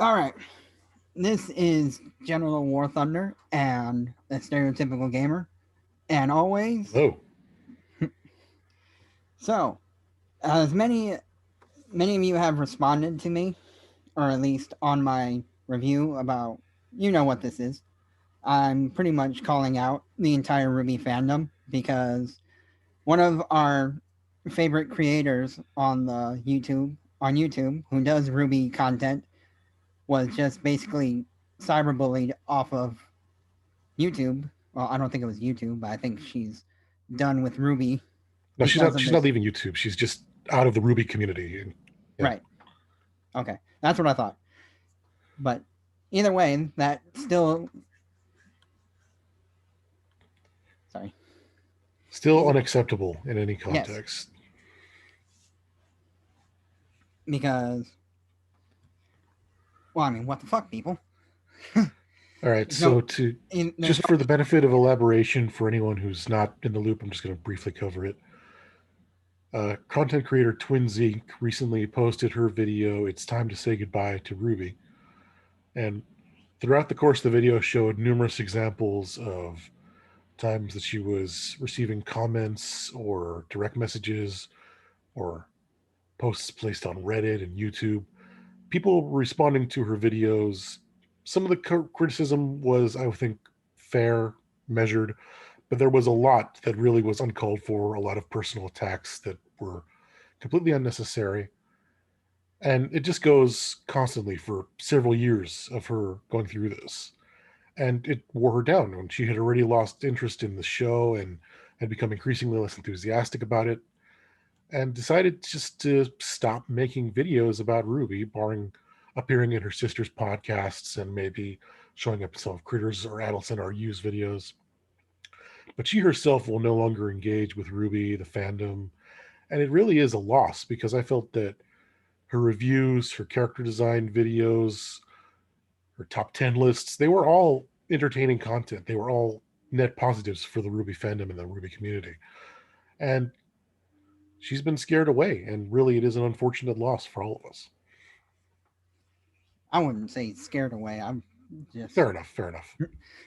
All right. This is General War Thunder and a stereotypical gamer. And always, Hello. so as many of you have responded to me, or at least on my review about what this is. I'm pretty much calling out the entire RWBY fandom because one of our favorite creators on YouTube who does RWBY content was just basically cyberbullied off of YouTube. Well, I don't think it was YouTube, but I think she's done with RWBY No, she's because not. of She's not this. leaving YouTube. She's just out of the Ruby community. And, yeah. Right. Okay. That's what I thought. But either way, that still. Sorry. Still unacceptable in any Yes. context. Because, well, I mean, what the fuck, people? All right. There's no. So to There's just no. for the benefit of elaboration for anyone who's not in the loop, I'm just going to briefly cover it. Content creator Twins Inc. recently posted her video. It's time to say goodbye to Ruby, and throughout the course of the video, showed numerous examples of times that she was receiving comments or direct messages or posts placed on Reddit and YouTube, people responding to her videos. Some of the criticism was, I think, fair, measured, but there was a lot that really was uncalled for, a lot of personal attacks that were completely unnecessary. And it just goes constantly for several years of her going through this. And it wore her down when she had already lost interest in the show and had become increasingly less enthusiastic about it and decided just to stop making videos about Ruby, barring appearing in her sister's podcasts and maybe showing up in some of Critters or Adelson or Use videos. But she herself will no longer engage with Ruby, the fandom, and it really is a loss because I felt that her reviews, her character design videos, her top 10 lists, they were all entertaining content. They were all net positives for the Ruby fandom and the Ruby community. And she's been scared away, and really it is an unfortunate loss for all of us. I wouldn't say scared away. I'm just Fair enough. Fair enough.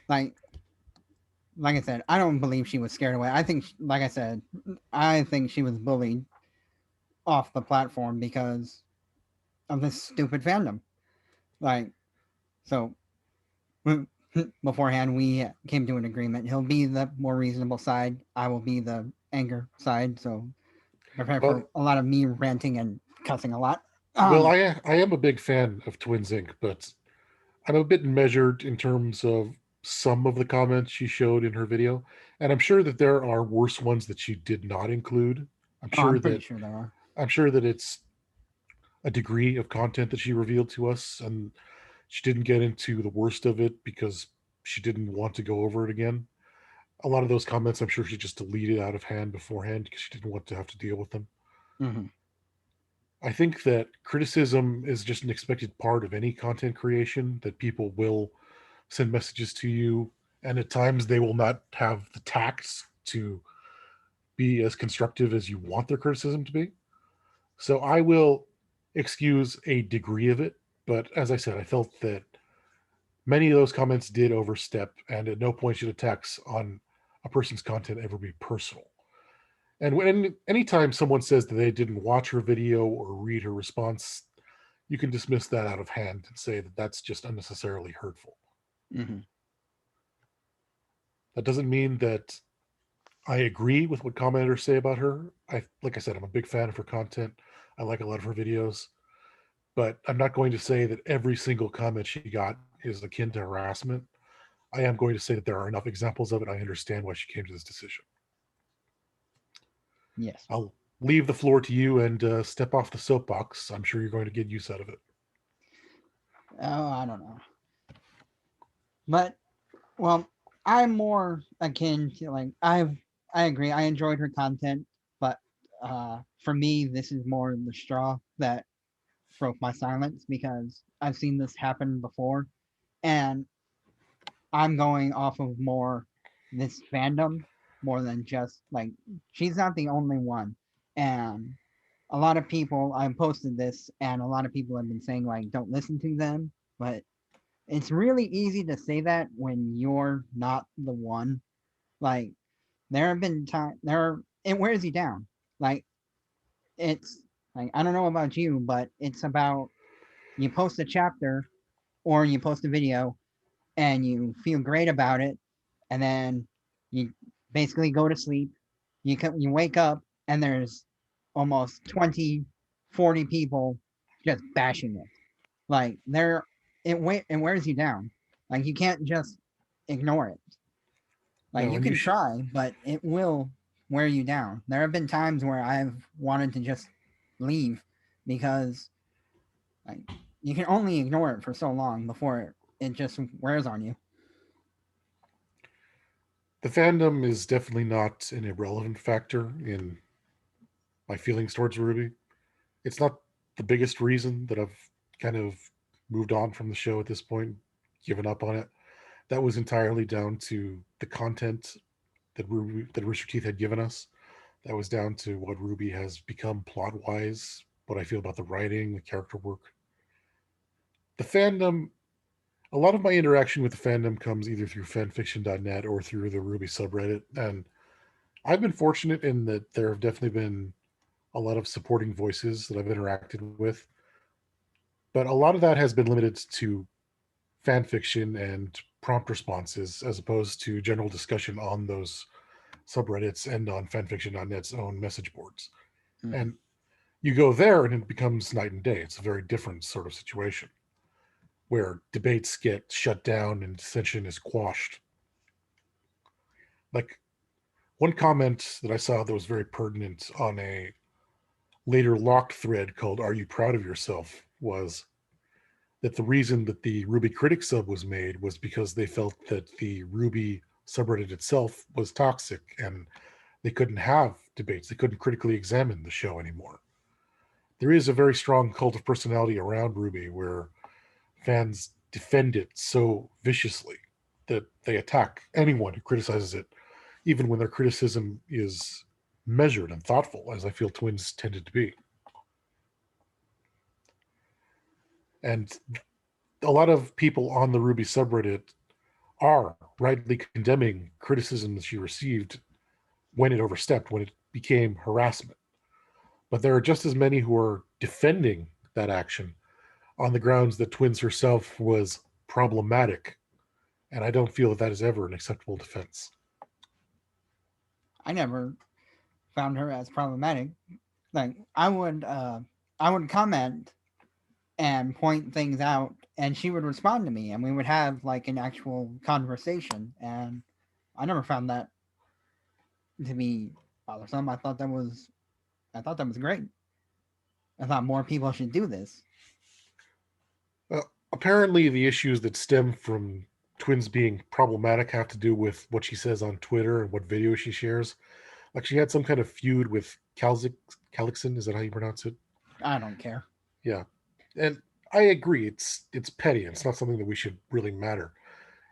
like I said, I don't believe she was scared away. I think, like I said, I think she was bullied off the platform because of this stupid fandom. Like, so beforehand, we came to an agreement. He'll be the more reasonable side. I will be the anger side. So prepare Well, for a lot of me ranting and cussing a lot. well, Um, I am a big fan of Twins Inc., but I'm a bit measured in terms of some of the comments she showed in her video, and I'm sure that there are worse ones that she did not include. I'm oh, sure I'm pretty that sure there are. I'm sure that it's a degree of content that she revealed to us, and she didn't get into the worst of it because she didn't want to go over it again. A lot of those comments, I'm sure she just deleted out of hand beforehand because she didn't want to have to deal with them. Mm-hmm. I think that criticism is just an expected part of any content creation, that people will send messages to you, and at times they will not have the tact to be as constructive as you want their criticism to be. So I will excuse a degree of it, but as I said, I felt that many of those comments did overstep, and at no point should attacks on a person's content ever be personal. And when anytime someone says that they didn't watch her video or read her response, you can dismiss that out of hand and say that that's just unnecessarily hurtful. Mm-hmm. That doesn't mean that I agree with what commenters say about her. Like I said, I'm a big fan of her content. I like a lot of her videos, but I'm not going to say that every single comment she got is akin to harassment. I am going to say that there are enough examples of it. I understand why she came to this decision. Yes. I'll leave the floor to you and step off the soapbox. I'm sure you're going to get use out of it. Oh, I don't know. But well, I'm more akin to like I agree. I enjoyed her content, but for me, this is more the straw that broke my silence because I've seen this happen before, and I'm going off of more this fandom more than just like she's not the only one, and a lot of people, I posted this, and a lot of people have been saying like, don't listen to them, but it's really easy to say that when you're not the one. Like, there have been times it wears you down. Like, it's like, I don't know about you, but it's about, you post a chapter or you post a video and you feel great about it, and then you basically go to sleep. You wake up and there's almost 20, 40 people just bashing it. Like, it wears you down. Like, you can't just ignore it. Like, No, you and you can should. try, but it will wear you down. There have been times where I've wanted to just leave because, like, you can only ignore it for so long before it just wears on you. The fandom is definitely not an irrelevant factor in my feelings towards Ruby. It's not the biggest reason that I've kind of moved on from the show at this point, given up on it. That was entirely down to the content that Rooster Teeth had given us. That was down to what Ruby has become plot wise, what I feel about the writing, the character work. The fandom, a lot of my interaction with the fandom comes either through fanfiction.net or through the Ruby subreddit. And I've been fortunate in that there have definitely been a lot of supporting voices that I've interacted with. But a lot of that has been limited to fan fiction and prompt responses as opposed to general discussion on those subreddits and on fanfiction.net's own message boards. Mm. And you go there and it becomes night and day. It's a very different sort of situation where debates get shut down and dissension is quashed. Like one comment that I saw that was very pertinent on a later locked thread called Are You Proud of Yourself was that the reason that the Ruby Critic sub was made was because they felt that the Ruby subreddit itself was toxic and they couldn't have debates. They couldn't critically examine the show anymore. There is a very strong cult of personality around Ruby where fans defend it so viciously that they attack anyone who criticizes it, even when their criticism is measured and thoughtful, as I feel Twins tended to be. And a lot of people on the Ruby subreddit are rightly condemning criticism that she received when it overstepped, when it became harassment. But there are just as many who are defending that action on the grounds that Twins herself was problematic. And I don't feel that that is ever an acceptable defense. I never found her as problematic. Like, I would comment and point things out, and she would respond to me, and we would have like an actual conversation. And I never found that to be bothersome. I thought that was great. I thought more people should do this. Apparently, the issues that stem from Twins being problematic have to do with what she says on Twitter and what videos she shares. Like she had some kind of feud with Calixon. Is that how you pronounce it? I don't care. Yeah, and I agree. It's petty. It's not something that we should really matter.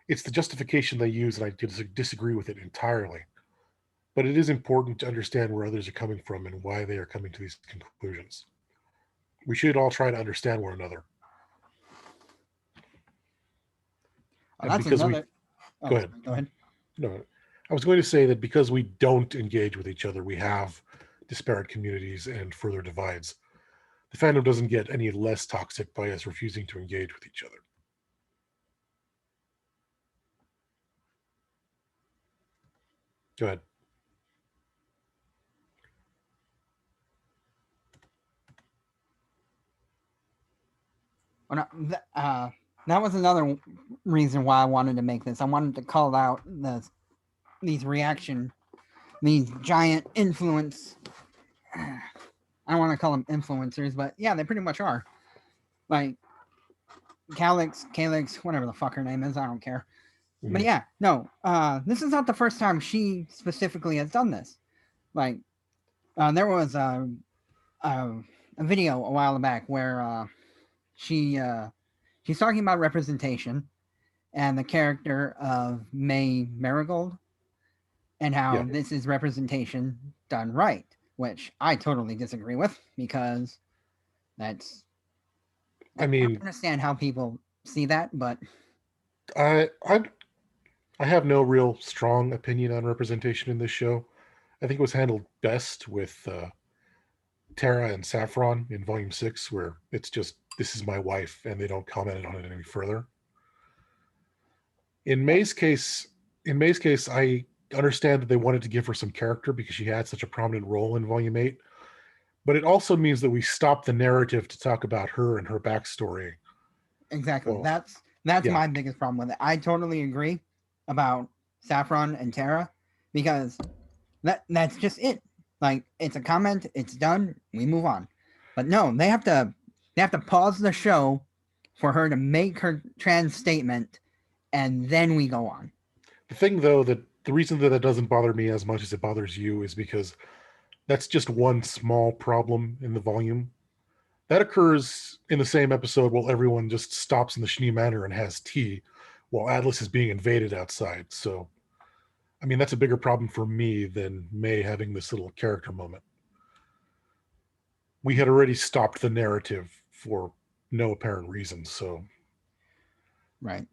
It's the justification they use, and I disagree with it entirely. But it is important to understand where others are coming from and why they are coming to these conclusions. We should all try to understand one another. Oh, And that's because we another. go Oh, ahead. sorry. Go ahead. No, I was going to say that because we don't engage with each other, we have disparate communities and further divides. The fandom doesn't get any less toxic by us refusing to engage with each other. Go ahead. Well, that was another reason why I wanted to make this. I wanted to call out these reaction, these giant influence. I don't want to call them influencers, but yeah, they pretty much are. Like Calix, whatever the fuck her name is, I don't care. But Mm-hmm. yeah, no, this is not the first time she specifically has done this. Like, there was a, a video a while back where she she's talking about representation and the character of May Marigold and Yeah. how this is representation done right. which I totally disagree with because that's I I mean, understand how people see that, but I I I have no real strong opinion on representation in this show. I think it was handled best with Tara and Saffron in Volume 6, where it's just, this is my wife, and they don't comment on it any further. In May's case, in May's case, I understand that they wanted to give her some character because she had such a prominent role in Volume 8, but it also means that we stop the narrative to talk about her and her backstory. exactly. Well, That's yeah, my biggest problem with it. I totally agree about Saffron and Tara because that's just it. Like it's a comment, it's done, we move on. But no, they have to pause the show for her to make her trans statement and then we go on. the thing though, that the reason that doesn't bother me as much as it bothers you is because that's just one small problem in the volume. That occurs in the same episode while everyone just stops in the Schnee Manor and has tea while Atlas is being invaded outside. So, I mean, that's a bigger problem for me than May having this little character moment. We had already stopped the narrative for no apparent reason. So, Right.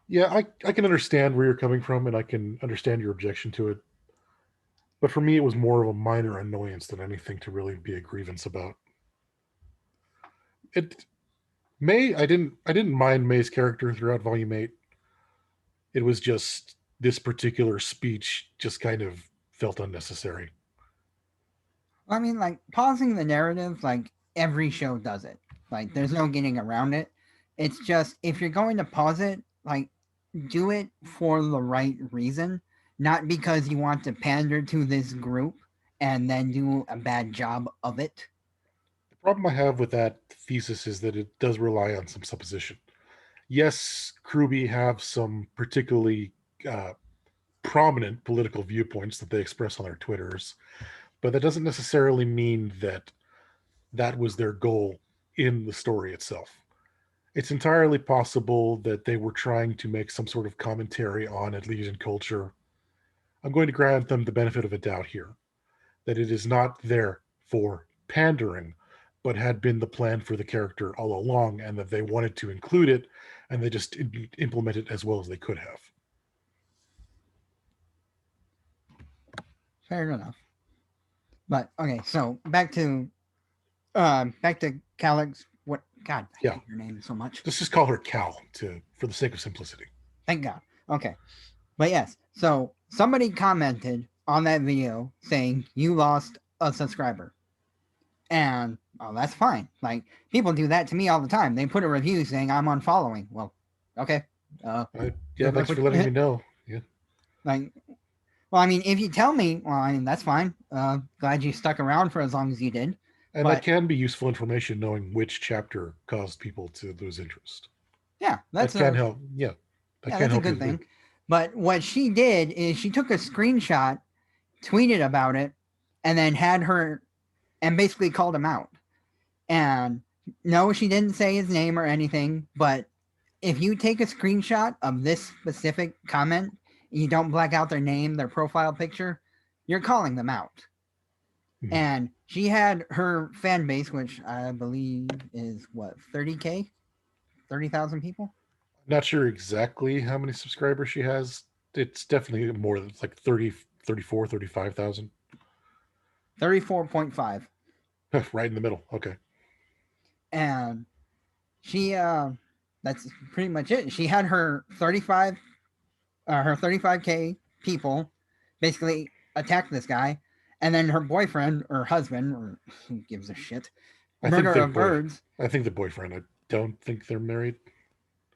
yeah, I can understand where you're coming from and I can understand your objection to it. But for me, it was more of a minor annoyance than anything to really be a grievance about. It May, I didn't mind May's character throughout Volume 8. It was just this particular speech just kind of felt unnecessary. I mean, like pausing the narrative, like every show does it. Like there's no getting around it. It's just if you're going to pause it, like do it for the right reason, not because you want to pander to this group and then do a bad job of it. The problem I have with that thesis is that it does rely on some supposition. Yes, RWBY have some particularly uh, prominent political viewpoints that they express on their Twitters, but that doesn't necessarily mean that that was their goal in the story itself. It's entirely possible that they were trying to make some sort of commentary on Atletian culture. I'm going to grant them the benefit of a doubt here, that it is not there for pandering, but had been the plan for the character all along, and that they wanted to include it, and they just implement it as well as they could have. Fair enough. But okay, so back to Calix. What God, I Yeah, hate your name so much. let's just call her Cal to for the sake of simplicity. Thank God. Okay. But yes, so somebody commented on that video saying you lost a subscriber. And oh, that's fine. Like people do that to me all the time. They put a review saying I'm unfollowing. Well, okay. Yeah, Good luck thanks for with letting me know. Yeah, like. Well, I mean, if you tell me, well, I mean that's fine. Glad you stuck around for as long as you did. and that But can be useful information knowing which chapter caused people to lose interest. yeah, That can help. Yeah, that can that's a help you. good thing. But what she did is she took a screenshot, tweeted about it, and then had her and basically called him out. And no, she didn't say his name or anything, but if you take a screenshot of this specific comment, you don't black out their name, their profile picture, you're calling them out. Mhm. And she had her fan base, which I believe is what, 30K? 30,000 people? Not sure exactly how many subscribers she has. It's definitely more than, it's like 30, 34, 35,000. 34.5. Right in the middle. Okay. And she, that's pretty much it. She had her 35K people basically attack this guy, and then her boyfriend or husband, or who gives a shit, I think murder their of boy. birds. I think the boyfriend. I don't think they're married.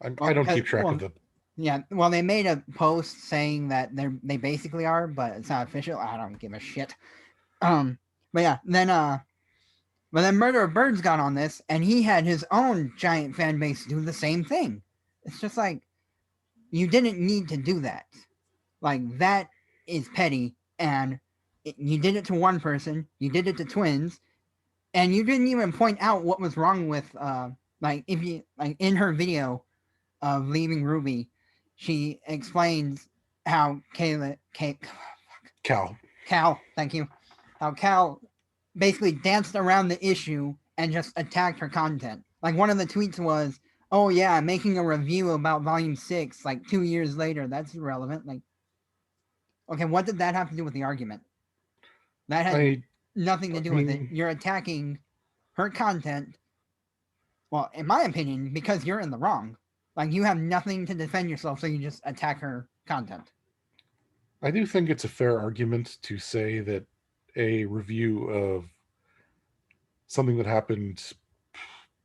I Well, don't because keep track of well, the. yeah, well, they made a post saying that they basically are, but it's not official. I don't give a shit. Um, but yeah, but then Murder of Birds got on this, and he had his own giant fan base do the same thing. It's just like you didn't need to do that. Like that is petty, and you did it to one person, you did it to twins, and you didn't even point out what was wrong with like if you like in her video of leaving RWBY, she explains how Cal. Cal, thank you. how Cal basically danced around the issue and just attacked her content. Like one of the tweets was, "Oh yeah, I'm making a review about Volume 6 like 2 years later. That's irrelevant." Like, okay, what did that have to do with the argument? That had I nothing to I do with it. mean, You're attacking her content. Well, in my opinion, because you're in the wrong. Like you have nothing to defend yourself, so you just attack her content. I do think it's a fair argument to say that a review of something that happened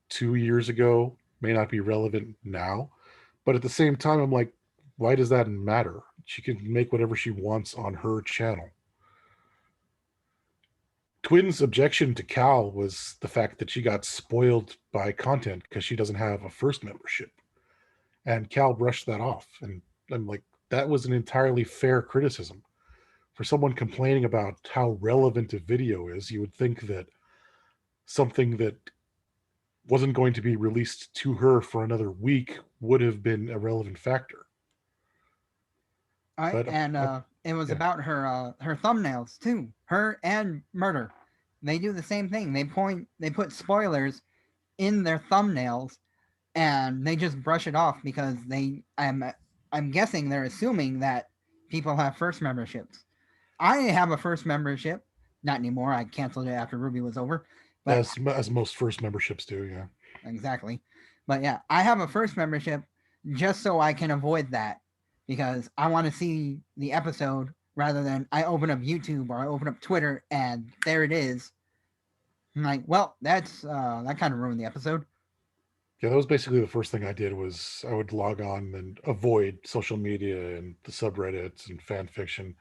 2 years ago may not be relevant now. But at the same time, I'm like, why does that matter? She can make whatever she wants on her channel. Twin's objection to Cal was the fact that she got spoiled by content because she doesn't have a first membership. And Cal brushed that off. And I'm like, that was an entirely fair criticism. For someone complaining about how relevant a video is, you would think that something that wasn't going to be released to her for another week would have been a relevant factor. All right, But and it was yeah, about her thumbnails too. Her and Murder, they do the same thing. They put spoilers in their thumbnails, and they just brush it off because I'm guessing they're assuming that people have first memberships. I have a first membership, not anymore. I canceled it after RWBY was over, but as most first memberships do. Yeah, exactly. But yeah, I have a first membership just so I can avoid that because I want to see the episode rather than I open up YouTube or I open up Twitter and there it is. I'm like, well, that kind of ruined the episode. yeah. That was basically the first thing I did. Was I would log on and avoid social media and the subreddits and fan fiction,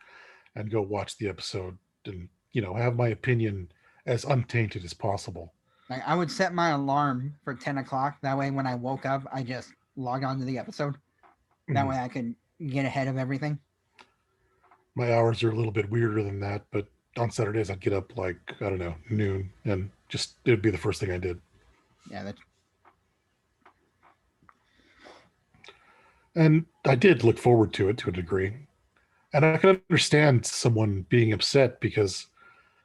and go watch the episode and have my opinion as untainted as possible. Like I would set my alarm for 10 o'clock. That way, when I woke up, I just log on to the episode. That Mhm. way, I could get ahead of everything. My hours are a little bit weirder than that, but on Saturdays I'd get up like I don't know noon, and just it would be the first thing I did. Yeah, that's And I did look forward to it to a degree. And I can understand someone being upset because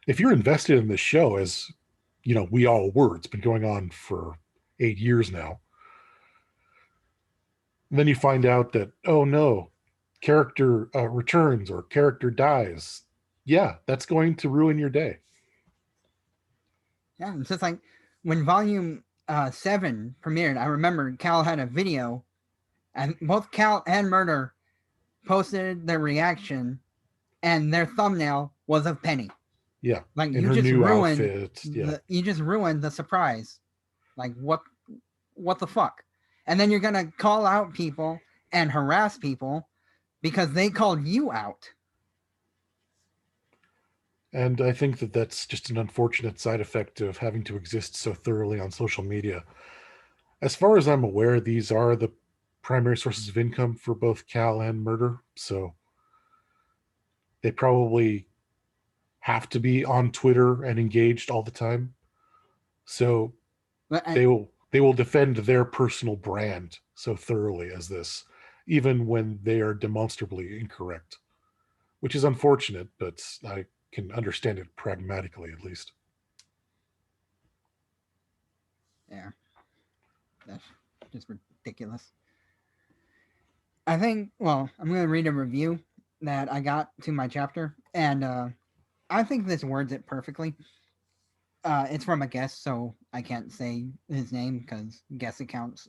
if you're invested in this show, as we all were, it's been going on for 8 years now. And then you find out that, oh no, character returns or character dies. Yeah, that's going to ruin your day. yeah. It's just like when Volume 7 premiered. I remember Cal had a video, and both Cal and Murder posted their reaction, and their thumbnail was of Penny. Yeah, Like in her new outfit. Yeah, you just ruined the surprise. Like what the fuck? And then you're gonna call out people and harass people because they called you out. and I think that that's just an unfortunate side effect of having to exist so thoroughly on social media. As far as I'm aware, these are the primary sources of income for both Cal and Murder, so they probably have to be on Twitter and engaged all the time. So But they will defend their personal brand so thoroughly as this, even when they are demonstrably incorrect, which is unfortunate, but I can understand it pragmatically at least. yeah, that's just ridiculous. I think. Well, I'm gonna read a review that I got to my chapter, and I think this words it perfectly. It's from a guest, so I can't say his name because guest accounts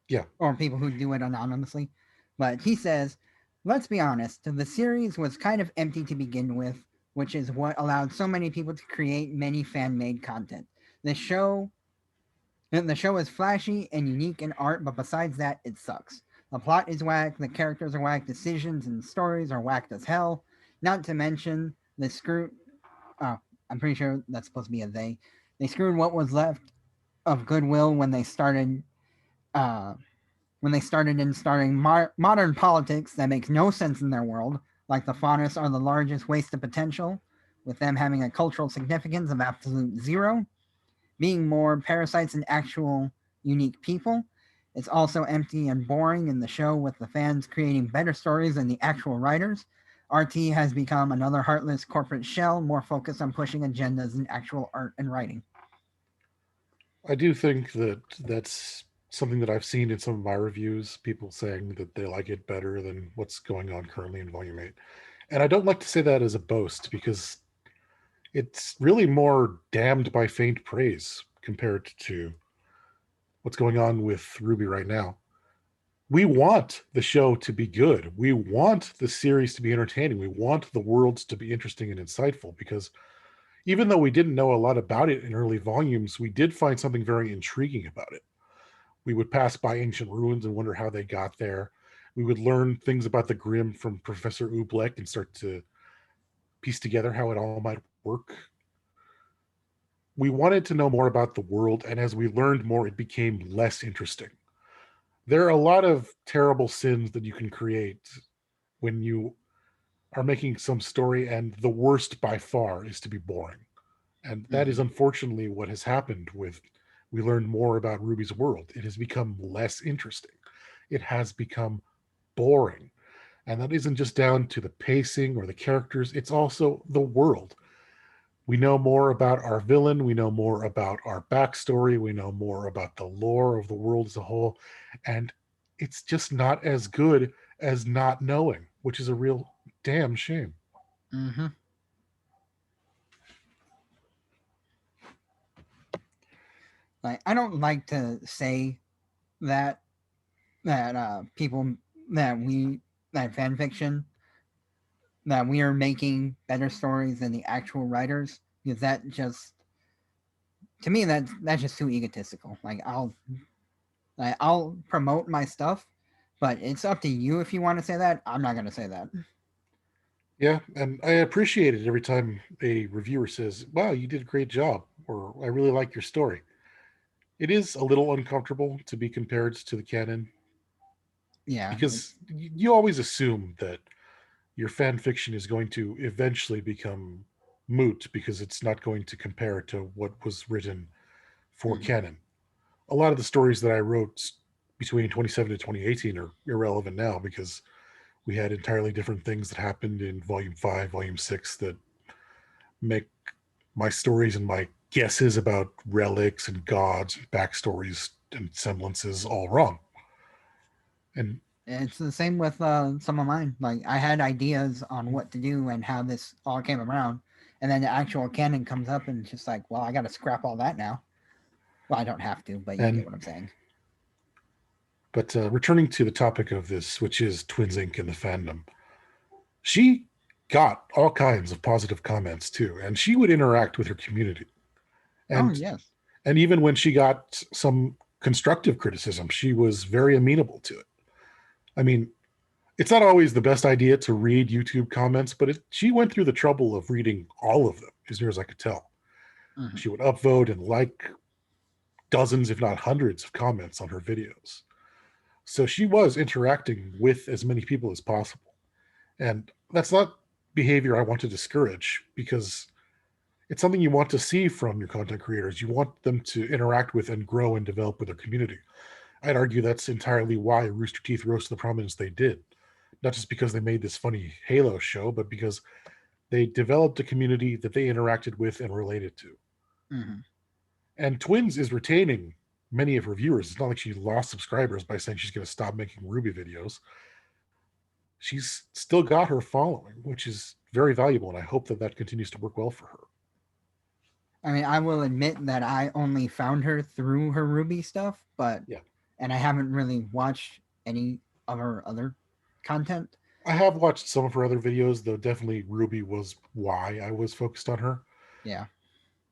Yeah, or people who do it anonymously. But he says, let's be honest, the series was kind of empty to begin with, which is what allowed so many people to create many fan made content. The show the show is flashy and unique in art, but besides that, it sucks. The plot is whack, the characters are whack, decisions and stories are whacked as hell. Not to mention the screw. Oh, I'm pretty sure that's supposed to be a they. They screwed what was left of goodwill uh, when they started in starting modern politics that makes no sense in their world, like the Faunus are the largest waste of potential, with them having a cultural significance of absolute zero, being more parasites than actual unique people. It's also empty and boring in the show, with the fans creating better stories than the actual writers. RT has become another heartless corporate shell, more focused on pushing agendas than actual art and writing. I do think that that's something that I've seen in some of my reviews, people saying that they like it better than what's going on currently in Volume 8. And I don't like to say that as a boast because it's really more damned by faint praise compared to what's going on with RWBY right now. We want the show to be good. We want the series to be entertaining. We want the worlds to be interesting and insightful because even though we didn't know a lot about it in early volumes, we did find something very intriguing about it. We would pass by ancient ruins and wonder how they got there. We would learn things about the Grimm from Professor Oobleck and start to piece together how it all might work. We wanted to know more about the world, and as we learned more, it became less interesting. There are a lot of terrible sins that you can create when you are making some story, and the worst by far is to be boring. And that is Mm-hmm. unfortunately what has happened with we learned more about RWBY's world. It has become less interesting. It has become boring. And that isn't just down to the pacing or the characters, it's also the world. We know more about our villain, we know more about our backstory, we know more about the lore of the world as a whole, and it's just not as good as not knowing, which is a real damn shame. Mm-hmm. Like I don't like to say that people that we that fan fiction that we are making better stories than the actual writers because that just to me that's just too egotistical. I'll promote my stuff, but it's up to you if you want to say that. I'm not gonna say that. Yeah, and I appreciate it every time a reviewer says, "Wow, you did a great job," or "I really like your story." It is a little uncomfortable to be compared to the canon Yeah, because it's you always assume that your fan fiction is going to eventually become moot because it's not going to compare to what was written for mm, canon. A lot of the stories that I wrote between 27 and 2018 are irrelevant now because we had entirely different things that happened in volume 5, volume 6 that make my stories and my guesses about relics and gods, backstories, and semblances all wrong. And it's the same with some of mine. Like I had ideas on what to do and how this all came around, and then the actual canon comes up and it's just like, well, I got to scrap all that now. Well, I don't have to, but you get and what I'm saying. but returning to the topic of this, which is Twins Inc. and the fandom, she got all kinds of positive comments too, and she would interact with her community. Oh And yes. and even when she got some constructive criticism, she was very amenable to it. I mean, it's not always the best idea to read YouTube comments, but she went through the trouble of reading all of them, as near as I could tell. Mm-hmm. She would upvote and like dozens, if not hundreds, of comments on her videos. So she was interacting with as many people as possible. And that's not behavior I want to discourage because it's something you want to see from your content creators. You want them to interact with and grow and develop with their community. I'd argue that's entirely why Rooster Teeth rose to the prominence they did. Not just because they made this funny Halo show, but because they developed a community that they interacted with and related to. Mm-hmm. And Twins is retaining many of her viewers. It's not like she lost subscribers by saying she's going to stop making RWBY videos. She's still got her following, which is very valuable, and I hope that that continues to work well for her. I mean, I will admit that I only found her through her Ruby stuff, but Yeah, and I haven't really watched any of her other content. I have watched some of her other videos, though definitely RWBY was why I was focused on her. Yeah.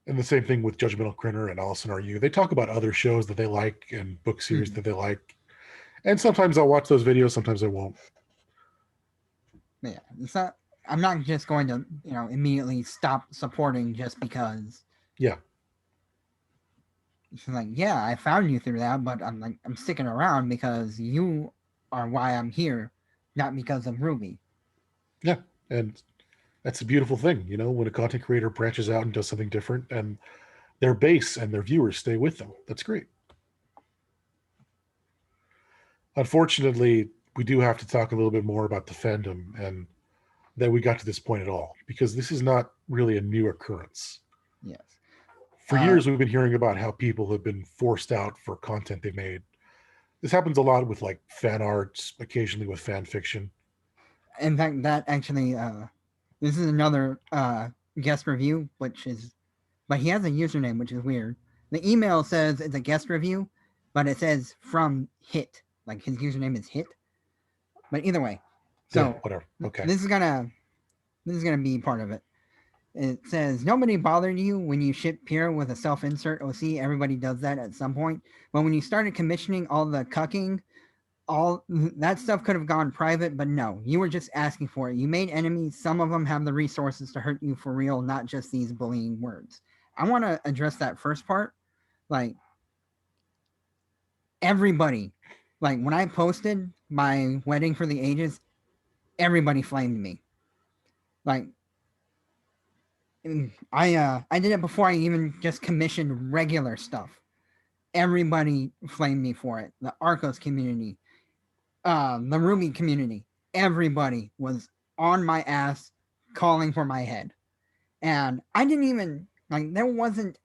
And the same thing with Judgmental Crinner and Allison RU. They talk about other shows that they like and book series Mm-hmm. that they like. And sometimes I'll watch those videos, sometimes I won't. Yeah. It's not. I'm not just going to immediately stop supporting just because. Yeah. It's like, yeah, I found you through that, but I'm sticking around because you are why I'm here, not because of Ruby. Yeah. And that's a beautiful thing, when a content creator branches out and does something different and their base and their viewers stay with them. That's great. Unfortunately, we do have to talk a little bit more about the fandom and that we got to this point at all, because this is not really a new occurrence. Yes. For years, we've been hearing about how people have been forced out for content they made. This happens a lot with like fan arts, occasionally with fan fiction. In fact, that actually, this is another guest review, which is, but he has a username, which is weird. The email says it's a guest review, but it says from Hit, like his username is Hit. But either way, Yeah, so whatever. Okay. this is gonna this is gonna be part of it. It says nobody bothered you when you shipped Pyrrha with a self-insert OC. Everybody does that at some point. But when you started commissioning all the cucking, all that stuff could have gone private, but no, you were just asking for it. You made enemies. Some of them have the resources to hurt you for real, not just these bullying words. I want to address that first part. Like everybody, like when I posted my wedding for the ages, everybody flamed me. Like I did it before I even just commissioned regular stuff. Everybody flamed me for it. The Arcos community, the RWBY community, everybody was on my ass calling for my head. And I didn't even like there wasn't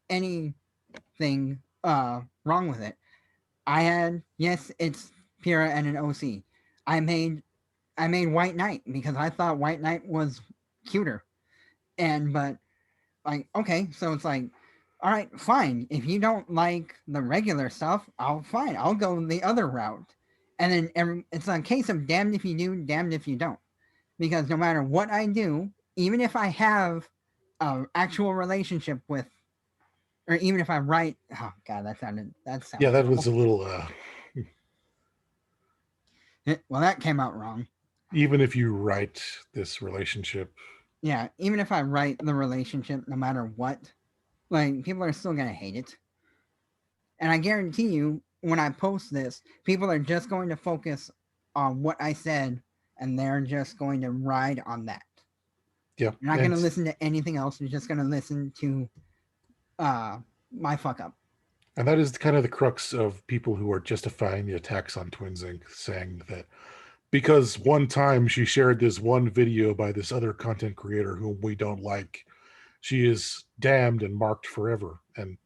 anything wrong with it. I had yes, it's Pyrrha and an OC. I made I made White Knight because I thought White Knight was cuter. And but like okay, so it's like all right, fine. If you don't like the regular stuff, I'll go the other route. And then it's a case of damned if you do, damned if you don't. Because no matter what I do, even if I have an actual relationship with, or even if I write, oh god, that Yeah, sounded that was a awful. little. Well, that came out wrong. Even if you write this relationship, Yeah, even if I write the relationship, no matter what, like people are still gonna hate it. And I guarantee you, when I post this, people are just going to focus on what I said, and they're just going to ride on that. yeah, You're not going to listen to anything else. You're just going to listen to uh, my fuck up. and that is kind of the crux of people who are justifying the attacks on Twins Inc., saying that because one time she shared this one video by this other content creator whom we don't like, she is damned and marked forever. And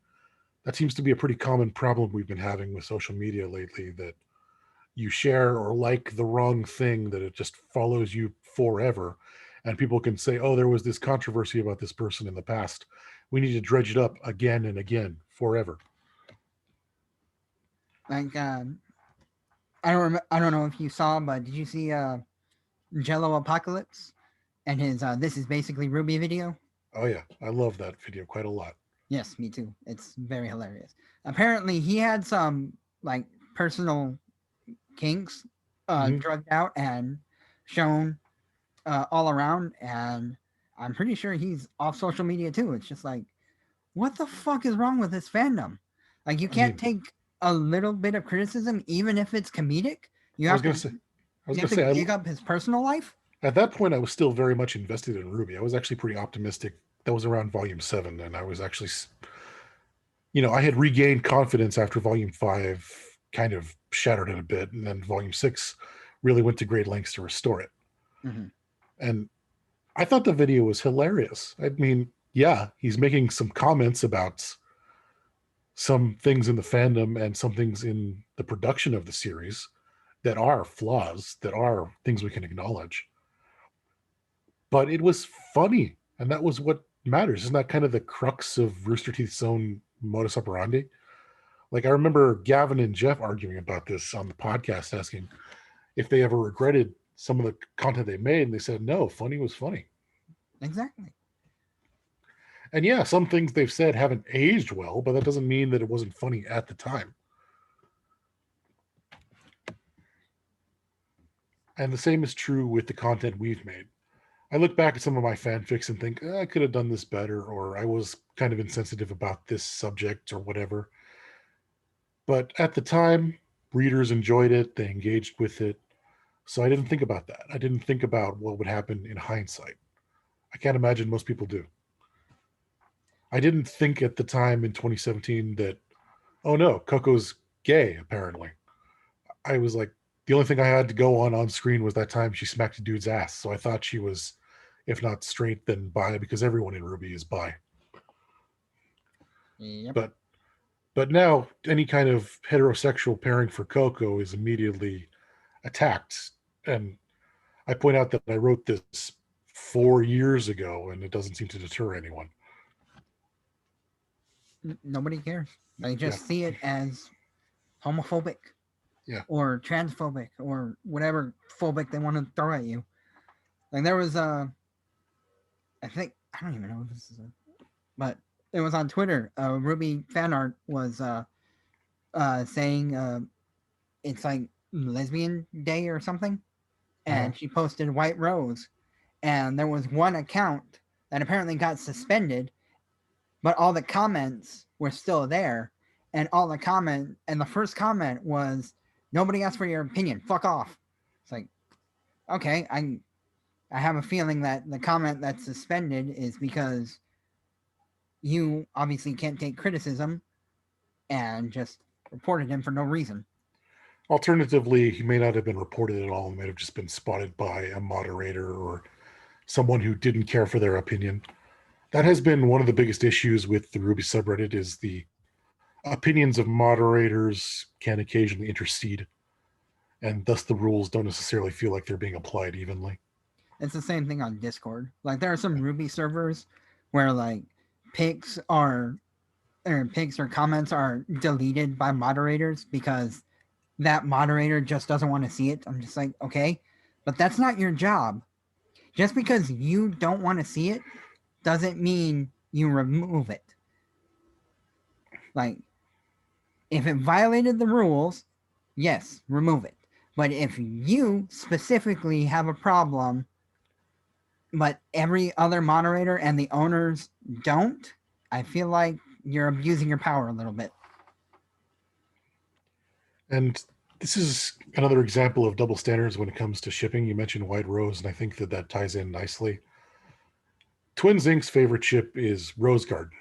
that seems to be a pretty common problem we've been having with social media lately, that you share or like the wrong thing, that it just follows you forever. And people can say, oh, there was this controversy about this person in the past. We need to dredge it up again and again forever. Like I don't know if you saw, but did you see Jello Apocalypse and his "This is basically Ruby" video? Oh, yeah. I love that video quite a lot. Yes, me too. It's very hilarious. Apparently, he had some like personal kinks Mm-hmm. drugged out and shown all around, and I'm pretty sure he's off social media too. It's just like, what the fuck is wrong with this fandom? Like, you I can't mean, take a little bit of criticism, even if it's comedic. You I was have gonna to say, I was you have gonna to say, dig up his personal life. at that point, I was still very much invested in Ruby. I was actually pretty optimistic. That was around Volume 7, and I was actually, I had regained confidence after Volume 5 kind of shattered it a bit, and then Volume 6 really went to great lengths to restore it. Mm-hmm. And I thought the video was hilarious. I mean, yeah, he's making some comments about some things in the fandom and some things in the production of the series that are flaws, that are things we can acknowledge. But it was funny, and that was what matters. Isn't that kind of the crux of Rooster Teeth's own modus operandi? Like, I remember Gavin and Jeff arguing about this on the podcast, asking if they ever regretted some of the content they made, and they said no, funny was funny. Exactly. And yeah, some things they've said haven't aged well, but that doesn't mean that it wasn't funny at the time. And the same is true with the content we've made. I look back at some of my fanfics and think, I could have done this better, or I was kind of insensitive about this subject, or whatever. But at the time, readers enjoyed it, they engaged with it. So I didn't think about that. I didn't think about what would happen in hindsight. I can't imagine most people do. I didn't think at the time in 2017 that, oh no, Coco's gay, apparently. I was like, The only thing I had to go on screen was that time she smacked a dude's ass. So I thought she was, if not straight, then bi, because everyone in RWBY is bi. Yep. But now any kind of heterosexual pairing for Coco is immediately attacked. And I point out that I wrote this 4 years ago, and it doesn't seem to deter anyone. Nobody cares. They Yeah, just see it as homophobic yeah, or transphobic or whatever phobic they want to throw at you. Like there was I think I don't even know if this is but it was on Twitter. RWBY fan art was saying it's like lesbian day or something, uh-huh. and she posted White Rose, and there was one account that apparently got suspended, but all the comments were still there, and all the comment and the first comment was nobody asked for your opinion, fuck off. It's like, okay, I have a feeling that the comment that's suspended is because you obviously can't take criticism and just reported him for no reason. Alternatively, he may not have been reported at all. He might have just been spotted by a moderator or someone who didn't care for their opinion. That has been one of the biggest issues with the RWBY subreddit is the opinions of moderators can occasionally intercede, and thus the rules don't necessarily feel like they're being applied evenly. It's the same thing on Discord. Like there are some RWBY servers where like pics are or pics or comments are deleted by moderators because that moderator just doesn't want to see it. I'm just like, okay, but that's not your job. Just because you don't want to see it doesn't mean you remove it. Like, if it violated the rules, yes, remove it. But if you specifically have a problem, but every other moderator and the owners don't, I feel like you're abusing your power a little bit. And this is another example of double standards when it comes to shipping. You mentioned White Rose, and I think that that ties in nicely. Twins Inc.'s favorite ship is Rose Garden,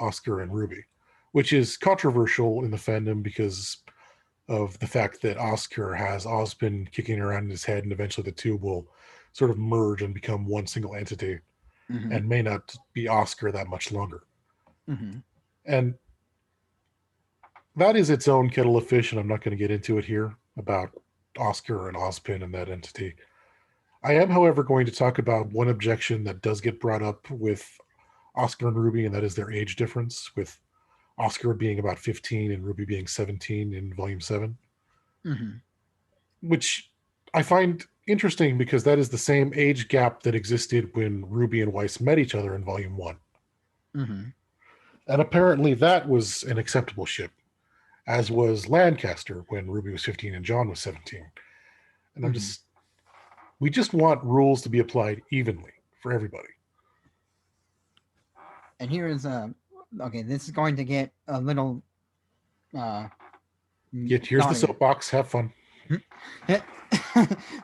Oscar and Ruby, which is controversial in the fandom because of the fact that Oscar has Ozpin kicking around in his head, and eventually the two will sort of merge and become one single entity Mm-hmm. and may not be Oscar that much longer. Mm-hmm. And that is its own kettle of fish, and I'm not going to get into it here about Oscar and Ozpin and that entity. I am, however, going to talk about one objection that does get brought up with Oscar and Ruby, and that is their age difference, with Oscar being about 15 and Ruby being 17 in Volume 7, Mm-hmm. which I find interesting because that is the same age gap that existed when Ruby and Weiss met each other in Volume 1. Mm-hmm. And apparently that was an acceptable ship, as was Lancaster when Ruby was 15 and John was 17. And Mm-hmm. we just want rules to be applied evenly for everybody. And here is okay, this is going to get a little uh Here's the naughtier. soapbox. Have fun. this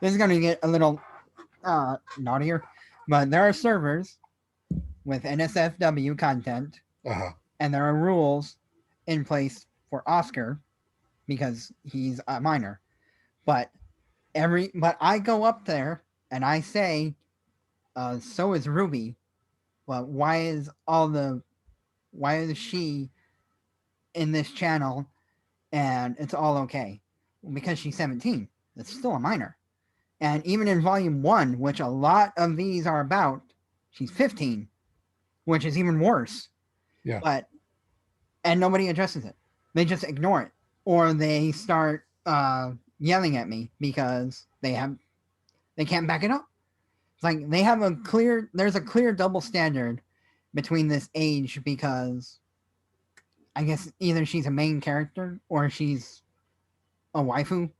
is going to get a little naughtier, but there are servers with NSFW content, Uh-huh. and there are rules in place for Oscar because he's a minor. But but I go up there and I say, so is Ruby. But why is she in this channel and it's all okay? Well, because she's 17. It's still a minor. And even in volume 1, which a lot of these are about, she's 15, which is even worse. Yeah. But and nobody addresses it. They just ignore it, or they start yelling at me because they can't back it up. It's like they have there's a clear double standard between this age because I guess either she's a main character or she's a waifu.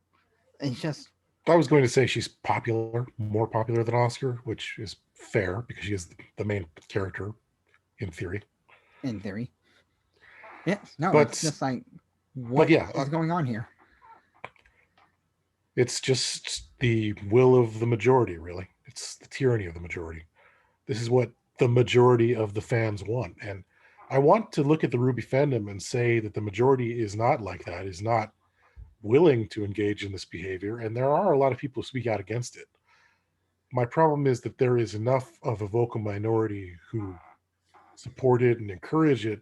It's just I was going to say she's popular, more popular than Oscar, which is fair because she is the main character in theory. in theory. Yes, no, it's But just like but what yeah, is going on here? it's just the will of the majority, really. It's the tyranny of the majority. This is what the majority of the fans want. And I want to look at the RWBY fandom and say that the majority is not like that, is not willing to engage in this behavior, and there are a lot of people who speak out against it. My problem is that there is enough of a vocal minority who support it and encourage it,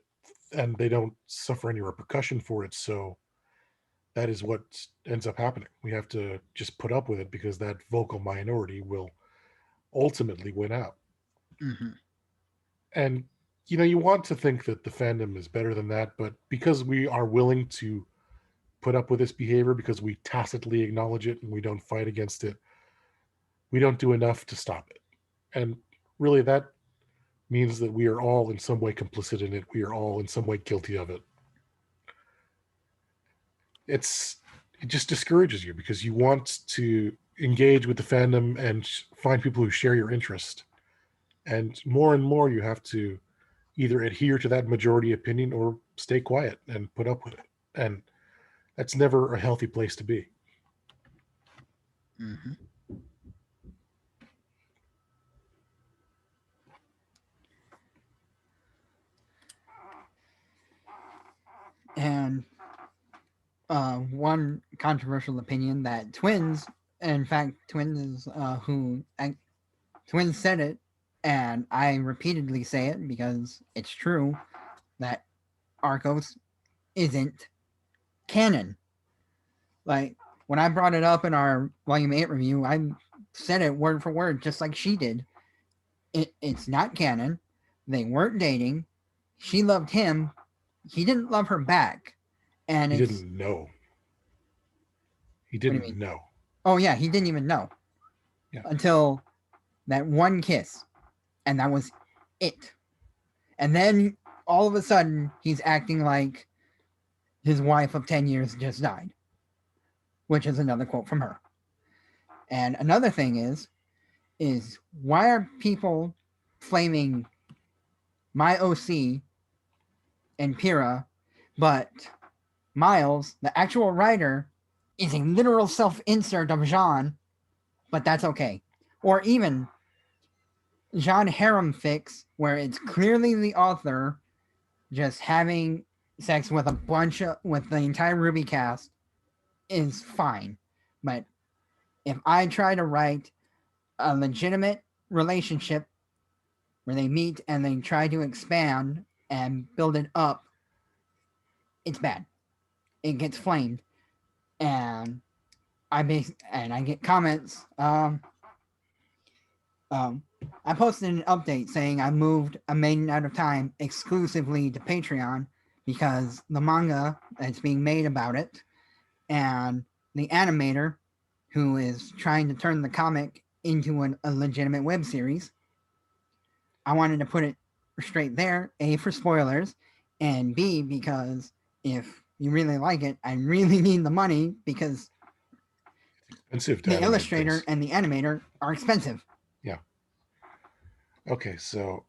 and they don't suffer any repercussion for it. So that is what ends up happening. We have to just put up with it because that vocal minority will ultimately win out. Mm-hmm. And you want to think that the fandom is better than that, but because we are willing to put up with this behavior, because we tacitly acknowledge it and we don't fight against it, we don't do enough to stop it. And really, that means that we are all in some way complicit in it. We are all in some way guilty of it. It's it just discourages you because you want to engage with the fandom and find people who share your interest. And more you have to either adhere to that majority opinion or stay quiet and put up with it. And that's never a healthy place to be. Mm-hmm. And one controversial opinion that twins, in fact, twins twins said it, and I repeatedly say it because it's true that Arcos isn't canon. Like when I brought it up in our Volume 8 review, I said it word for word, just like she did. It's not canon. They weren't dating. She loved him. He didn't love her back. And He it's, didn't know. He what do you didn't mean? know. Oh, yeah, he didn't even know Yeah. until that one kiss. And that was it. And then all of a sudden, he's acting like his wife of 10 years just died, which is another quote from her. And another thing is why are people flaming my OC and Pyrrha, but Miles, the actual writer, is a literal self-insert of Jean, but that's okay. Or even Jean harem fix, where it's clearly the author just having sex with with the entire RWBY cast is fine. But if I try to write a legitimate relationship where they meet and they try to expand and build it up, it's bad. It gets flamed, and I get comments. Um, I posted an update saying I moved A Maiden Out of Time exclusively to Patreon because the manga that's being made about it and the animator who is trying to turn the comic into a legitimate web series. I wanted to put it straight there, A, for spoilers, and B, because if you really like it, I really need the money because Expensive to the animate illustrator things. and the animator are expensive. Yeah. Okay, so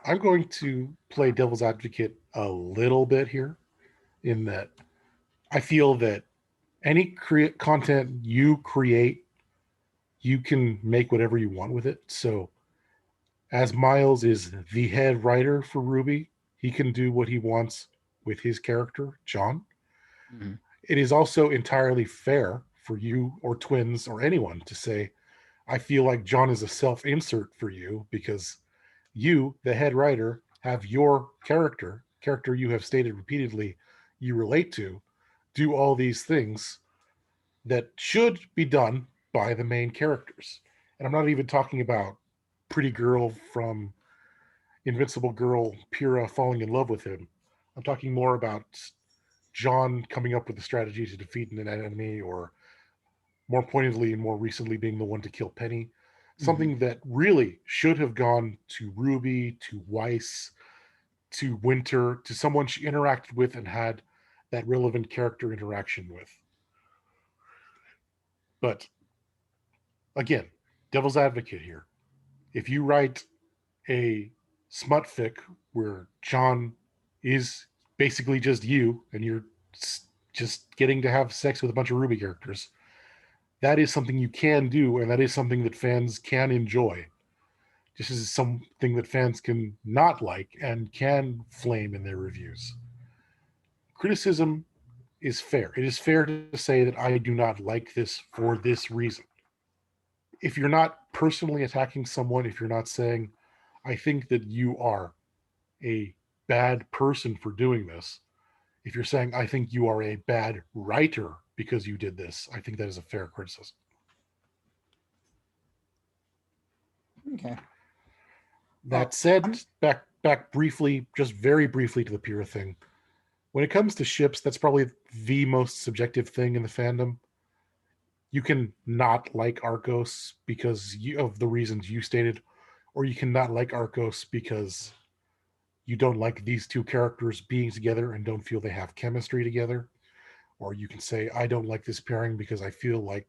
I'm going to play devil's advocate a little bit here in that I feel that any content you create, you can make whatever you want with it. So, as Miles is the head writer for RWBY, he can do what he wants with his character, John. Mm-hmm. It is also entirely fair for you or twins or anyone to say, I feel like John is a self insert for you because you, the head writer, have your character you have stated repeatedly you relate to, do all these things that should be done by the main characters. And I'm not even talking about pretty girl from Invincible Girl Pyrrha falling in love with him. I'm talking more about John coming up with a strategy to defeat an enemy, or more pointedly and more recently being the one to kill Penny. Mm-hmm. Something that really should have gone to Ruby, to Weiss, to Winter, to someone she interacted with and had that relevant character interaction with. But again, devil's advocate here. If you write a smut fic where John is basically just you and you're just getting to have sex with a bunch of RWBY characters, that is something you can do, and that is something that fans can enjoy. This is something that fans can not like and can flame in their reviews. Criticism is fair. It is fair to say that I do not like this for this reason. If you're not personally attacking someone, if you're not saying, I think that you are a bad person for doing this, if you're saying, I think you are a bad writer because you did this, I think that is a fair criticism. Okay. That Well, said, I'm. back briefly, just very briefly to the Pyrrha thing. When it comes to ships, that's probably the most subjective thing in the fandom. You can not like Arcos because of the reasons you stated, or you can not like Arcos because you don't like these two characters being together and don't feel they have chemistry together. Or you can say, I don't like this pairing because I feel like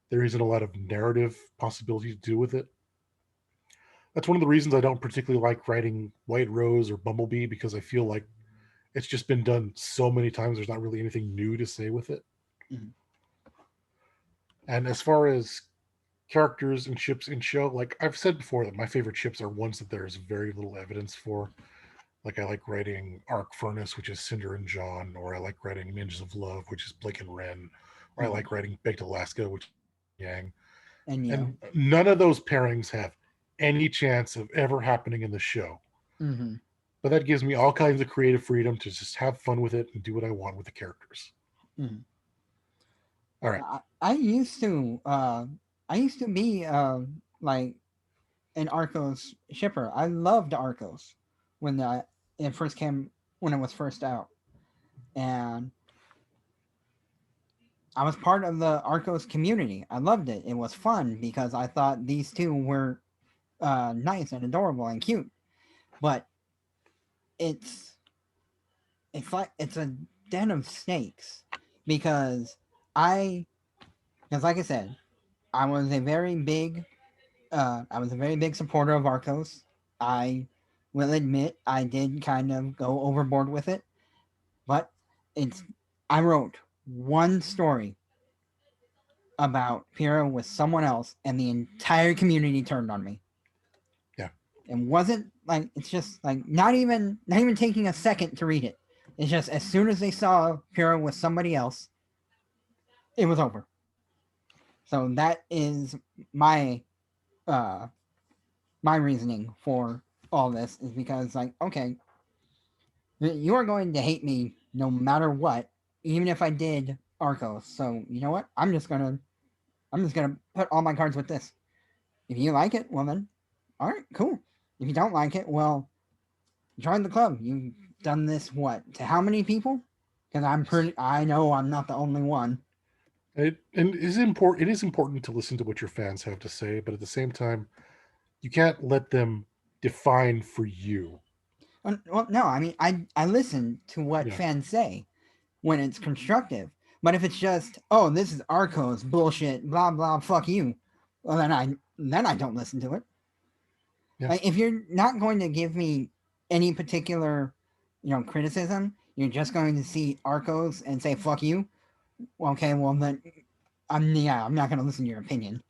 there isn't a lot of narrative possibility to do with it. That's one of the reasons I don't particularly like writing White Rose or Bumblebee, because I feel like it's just been done so many times, there's not really anything new to say with it. Mhm. And as far as characters and ships in show, like I've said before, that my favorite ships are ones that there's very little evidence for. Like I like writing Arc Furnace, which is Cinder and John, or I like writing Ninjas of Love, which is Blake and Ren, or I Mhm. like writing Baked Alaska, which is Yang. And And you. none of those pairings have any chance of ever happening in the show. Mm-hmm. But that gives me all kinds of creative freedom to just have fun with it and do what I want with the characters. Mm-hmm. All right. I used to. I used to be like an Arcos shipper. I loved Arcos when it first came when it was first out, and I was part of the Arcos community. I loved it. It was fun because I thought these two were nice and adorable and cute. But it's it's a den of snakes because I because like I said, I was a very big I was a very big supporter of Arcos. I will admit I did kind of go overboard with it, but it's I wrote one story about Pyrrha with someone else, and the entire community turned on me. Yeah. It wasn't like it's just like not even taking a second to read it. It's just as soon as they saw Pyrrha with somebody else, it was over. So that is my uh my reasoning for all this is because like okay, you are going to hate me no matter what, even if I did Arcos. So you know what? I'm just gonna put all my cards with this. If you like it, well then, all right, cool. If you don't like it, well, join the club. You've done this what to how many people? Because I know I'm not the only one. It is important to listen to what your fans have to say, but at the same time, you can't let them define for you. Well, no, I mean I listen to what Yeah. fans say when it's constructive. But if it's just oh this is Arcos bullshit blah blah fuck you, well then I don't listen to it. Yeah. Like if you're not going to give me any particular criticism, you're just going to see Arcos and say fuck you. Okay, well then I'm not going to listen to your opinion.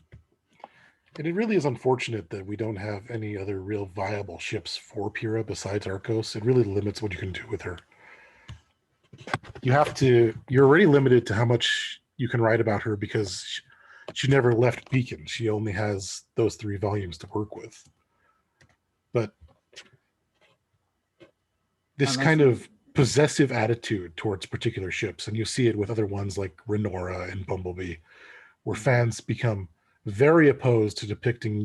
And it really is unfortunate that we don't have any other real viable ships for Pyrrha besides Arcos. It really limits what you can do with her. You're already limited to how much you can write about her because she never left Beacon. She only has those 3 volumes to work with. But this Unless kind you. of possessive attitude towards particular ships, and you see it with other ones like Renora and Bumblebee, where Mhm. fans become very opposed to depicting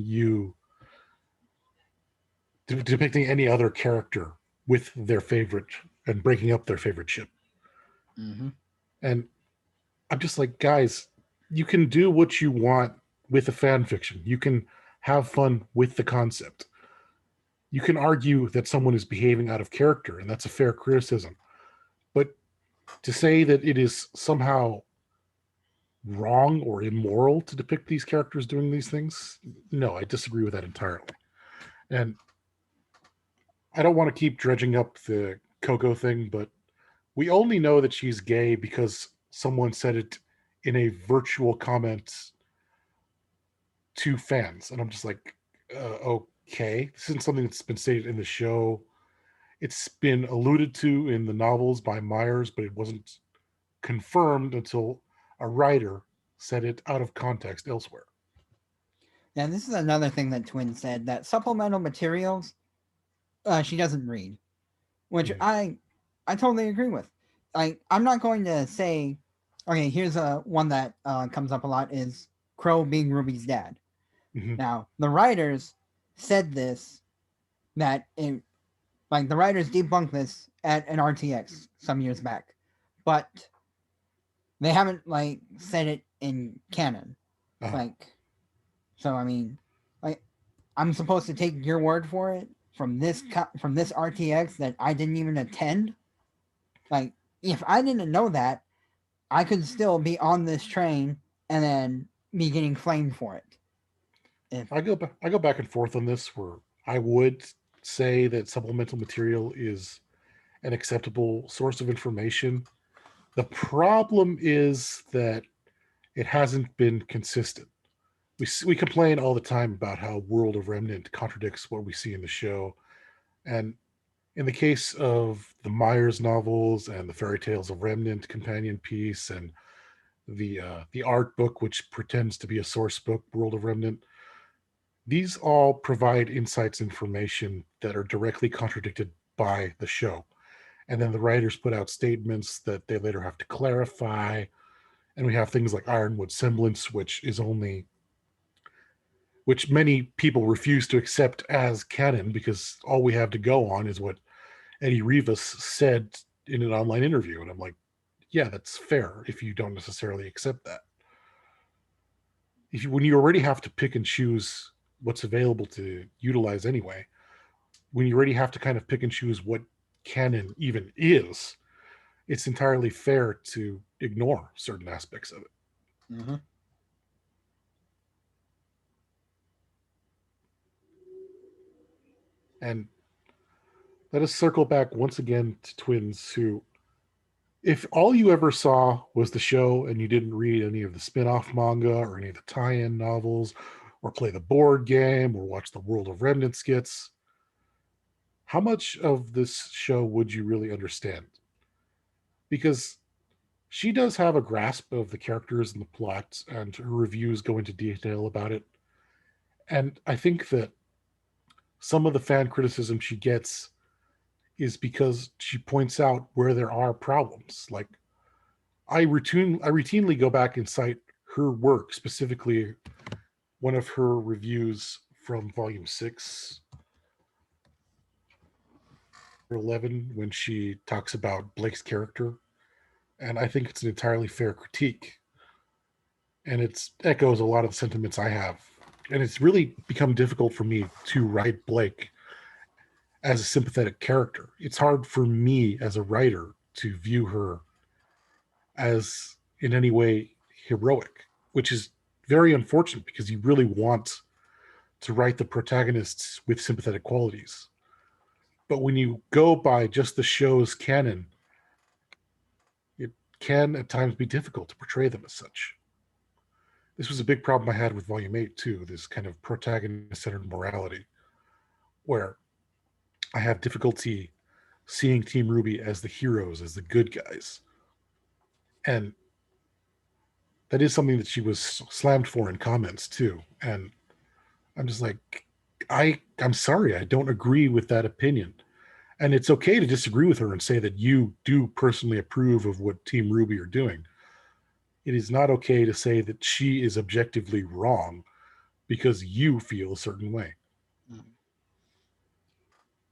any other character with their favorite and breaking up their favorite ship. Mhm. And I'm just like, guys, you can do what you want with a fan fiction. You can have fun with the concept. You can argue that someone is behaving out of character, and that's a fair criticism. But to say that it is somehow wrong or immoral to depict these characters doing these things, no, I disagree with that entirely. And I don't want to keep dredging up the Coco thing, but we only know that she's gay because someone said it in a virtual comment to fans. And I'm just like, okay, this isn't something that's been stated in the show. It's been alluded to in the novels by Myers, but it wasn't confirmed until a writer said it out of context elsewhere. Yeah, this is another thing that Twin said, that supplemental materials she doesn't read, which Mm-hmm. I totally agree with. I'm not going to say, okay, here's a one that comes up a lot is Crow being Ruby's dad. Mm-hmm. Now the writers said this, that it, like the writers debunked this at an RTX some years back, but they haven't like said it in canon. Uh, Like, so I mean, like I'm supposed to take your word for it from this RTX that I didn't even attend. Like, if I didn't know that, I could still be on this train and then be getting flamed for it. If I go back and forth on this, where I would say that supplemental material is an acceptable source of information. The problem is that it hasn't been consistent. We complain all the time about how World of Remnant contradicts what we see in the show, and in the case of the Myers novels and the Fairy Tales of Remnant companion piece and the art book, which pretends to be a source book, World of Remnant, these all provide insights information that are directly contradicted by the show. And then the writers put out statements that they later have to clarify. And we have things like Ironwood Semblance, which many people refuse to accept as canon because all we have to go on is what Eddie Rivas said in an online interview. And I'm like, yeah, that's fair if you don't necessarily accept that. When you already have to pick and choose what's available to utilize anyway, when you already have to kind of pick and choose what canon even is, it's entirely fair to ignore certain aspects of it. mm-hmm. And let us circle back once again to Twins, who, if all you ever saw was the show and you didn't read any of the spin off manga or any of the tie in novels or play the board game or watch the World of Remnant skits, how much of this show would you really understand? Because she does have a grasp of the characters and the plot, and her reviews go into detail about it. And I think that some of the fan criticism she gets is because she points out where there are problems. Like, I routinely go back and cite her work, specifically one of her reviews from volume 6 or 11, when she talks about Blake's character. And I think it's an entirely fair critique. And it echoes a lot of the sentiments I have. And it's really become difficult for me to write Blake as a sympathetic character. It's hard for me as a writer to view her as in any way heroic, which is very unfortunate because you really want to write the protagonists with sympathetic qualities. But when you go by just the show's canon, it can at times be difficult to portray them as such. This was a big problem I had with Volume 8, too, this kind of protagonist centered morality, where I have difficulty seeing Team RWBY as the heroes, as the good guys. And that is something that she was slammed for in comments, too. And I'm just like, I'm sorry, I don't agree with that opinion. And it's okay to disagree with her and say that you do personally approve of what Team RWBY are doing. It is not okay to say that she is objectively wrong because you feel a certain way.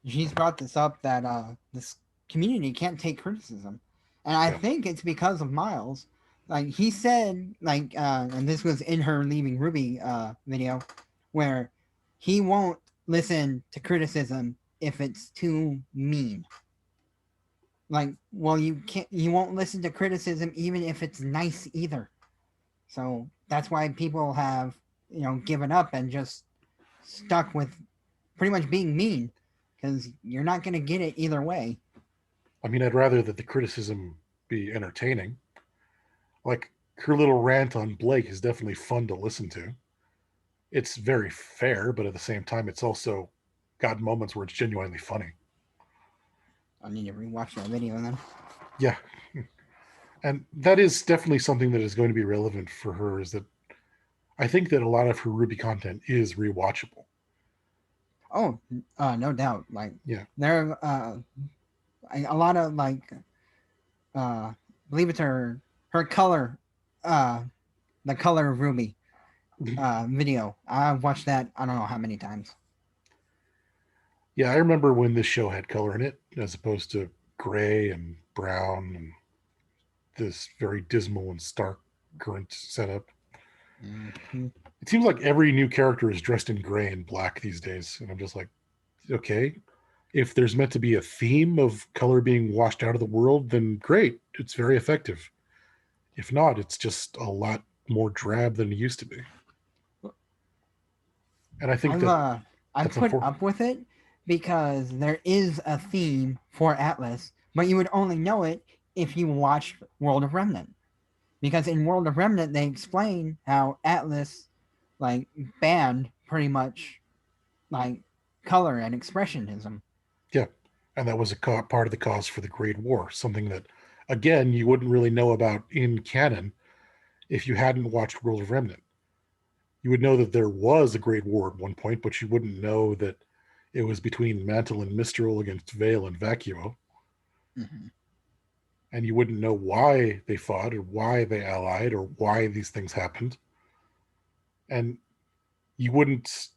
She's brought this up that this community can't take criticism, and I Yeah. think it's because of Miles. Like he said, and this was in her leaving Ruby video, where he won't listen to criticism if it's too mean. Like, well, you won't listen to criticism even if it's nice either. So that's why people have given up and just stuck with pretty much being mean, because you're not going to get it either way. I mean, I'd rather that the criticism be entertaining. Like, her little rant on Blake is definitely fun to listen to. It's very fair, but at the same time, it's also got moments where it's genuinely funny. I need to rewatch that video then. Yeah. And that is definitely something that is going to be relevant for her. Is that I think that a lot of her RWBY content is rewatchable. Oh, no doubt. Like Yeah. there, a lot of like, uh, believe it's her color, uh, the color of Ruby, video. I've watched that. I don't know how many times. Yeah, I remember when this show had color in it, as opposed to gray and brown and this very dismal and stark current setup. Mm-hmm. It seems like every new character is dressed in gray and black these days, and I'm just like, okay, if there's meant to be a theme of color being washed out of the world, then great, it's very effective. If not, it's just a lot more drab than it used to be, and I think I've that uh I've that's put unfortunate. up with it because there is a theme for Atlas, but you would only know it if you watched World of Remnant. Because in World of Remnant they explain how Atlas like banned pretty much like color and expressionism. Yeah, and that was part of the cause for the Great War, something that, again, you wouldn't really know about in canon if you hadn't watched World of Remnant. You would know that there was a Great War at one point, but you wouldn't know that it was between Mantle and Mistral against Vale and Vacuo, Mm-hmm. and you wouldn't know why they fought or why they allied or why these things happened, and you wouldn't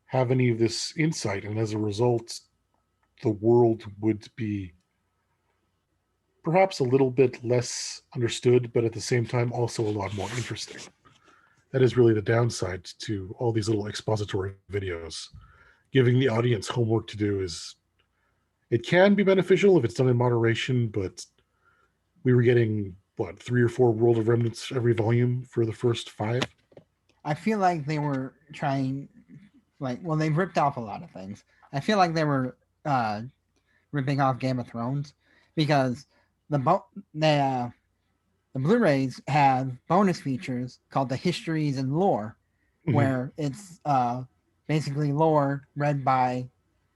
have any of this insight, and as a result, the world would be perhaps a little bit less understood, but at the same time also a lot more interesting. That is really the downside to all these little expository videos. Giving the audience homework to do is it can be beneficial if it's done in moderation, but we were getting what 3 or 4 World of Remnants every volume for the first 5. I feel like they were trying like well they've ripped off a lot of things. I feel like they were uh ripping off Game of Thrones because the bo- the Blu-rays have bonus features called the Histories and Lore, Mm-hmm. where it's basically lore read by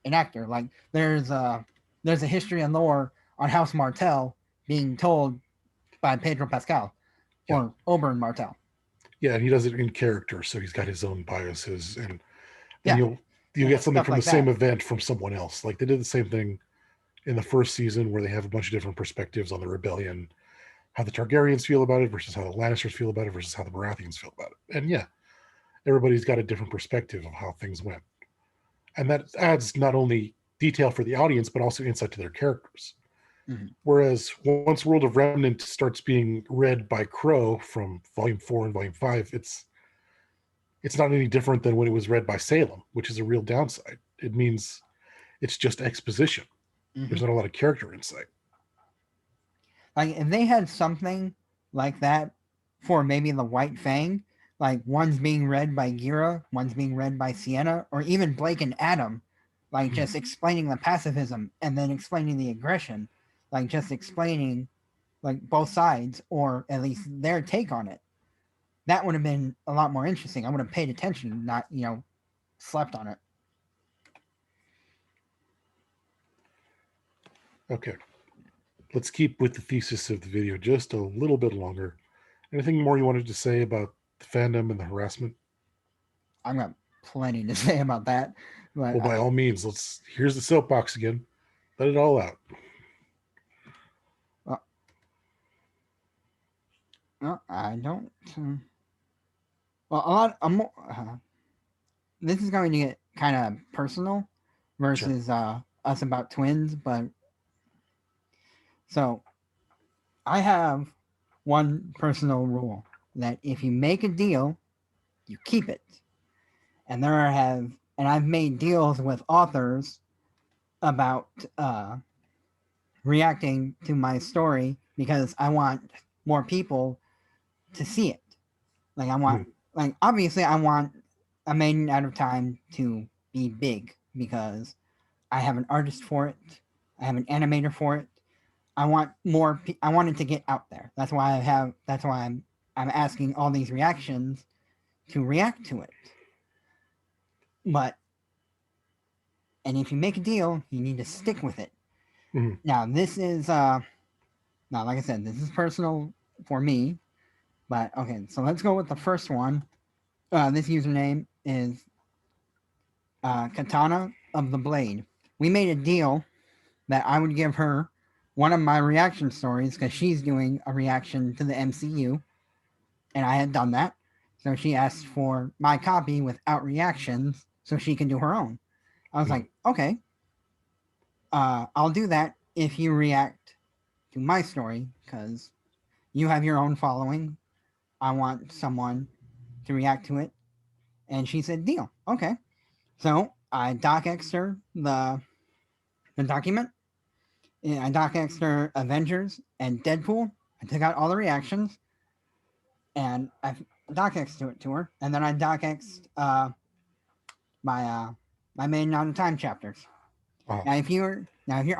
an actor. Like there's a history and lore on House Martell being told by Pedro Pascal Yeah, or Oberyn Martell. yeah, and he does it in character, so he's got his own biases, and Yeah, you'll get something stuff from the like same that. event from someone else. Like they did the same thing in the first season, where they have a bunch of different perspectives on the rebellion, how the Targaryens feel about it versus how the Lannisters feel about it versus how the Baratheons feel about it. And yeah, everybody's got a different perspective of how things went. And that adds not only detail for the audience, but also insight to their characters. Mm-hmm. Whereas once World of Remnant starts being read by Crow from Volume 4 and Volume 5, it's not any different than when it was read by Salem, which is a real downside. It means it's just exposition. Mm-hmm. There's not a lot of character insight. Like if they had something like that for maybe the White Fang, like one's being read by Gira, one's being read by Sienna, or even Blake and Adam, like Hmm. just explaining the pacifism and then explaining the aggression, like just explaining like both sides or at least their take on it. That would have been a lot more interesting. I would have paid attention, not slept on it. Okay, let's keep with the thesis of the video just a little bit longer. Anything more you wanted to say about the fandom and the harassment? I've got plenty to say about that, but Well, by all means, let's. Here's the soapbox again. Let it all out. well, no, I don't. Well, a lot. This is going to get kind of personal Sure. versus us about twins, but so I have one personal rule that if you make a deal, you keep it. And I've made deals with authors about reacting to my story because I want more people to see it. Like I want, Mhm. like obviously I want a Maiden Out of Time to be big because I have an artist for it. I have an animator for it. I want more. I want it to get out there. That's why I have. That's why I'm asking all these reactions to react to it. But and if you make a deal, you need to stick with it. Mhm. Now this Now, like I said, this is personal for me, but okay. So let's go with the first one. This username is Katana of the Blade. We made a deal that I would give her one of my reaction stories because she's doing a reaction to the MCU, and I had done that. So she asked for my copy without reactions so she can do her own. I was Hmm. like, okay, I'll do that if you react to my story because you have your own following. I want someone to react to it. And she said, deal. Okay. So I docxed her the document. And I docxed her Avengers and Deadpool. I took out all the reactions and I docxed to her. And then I docxed my my main on time chapters. Uh, Now if you're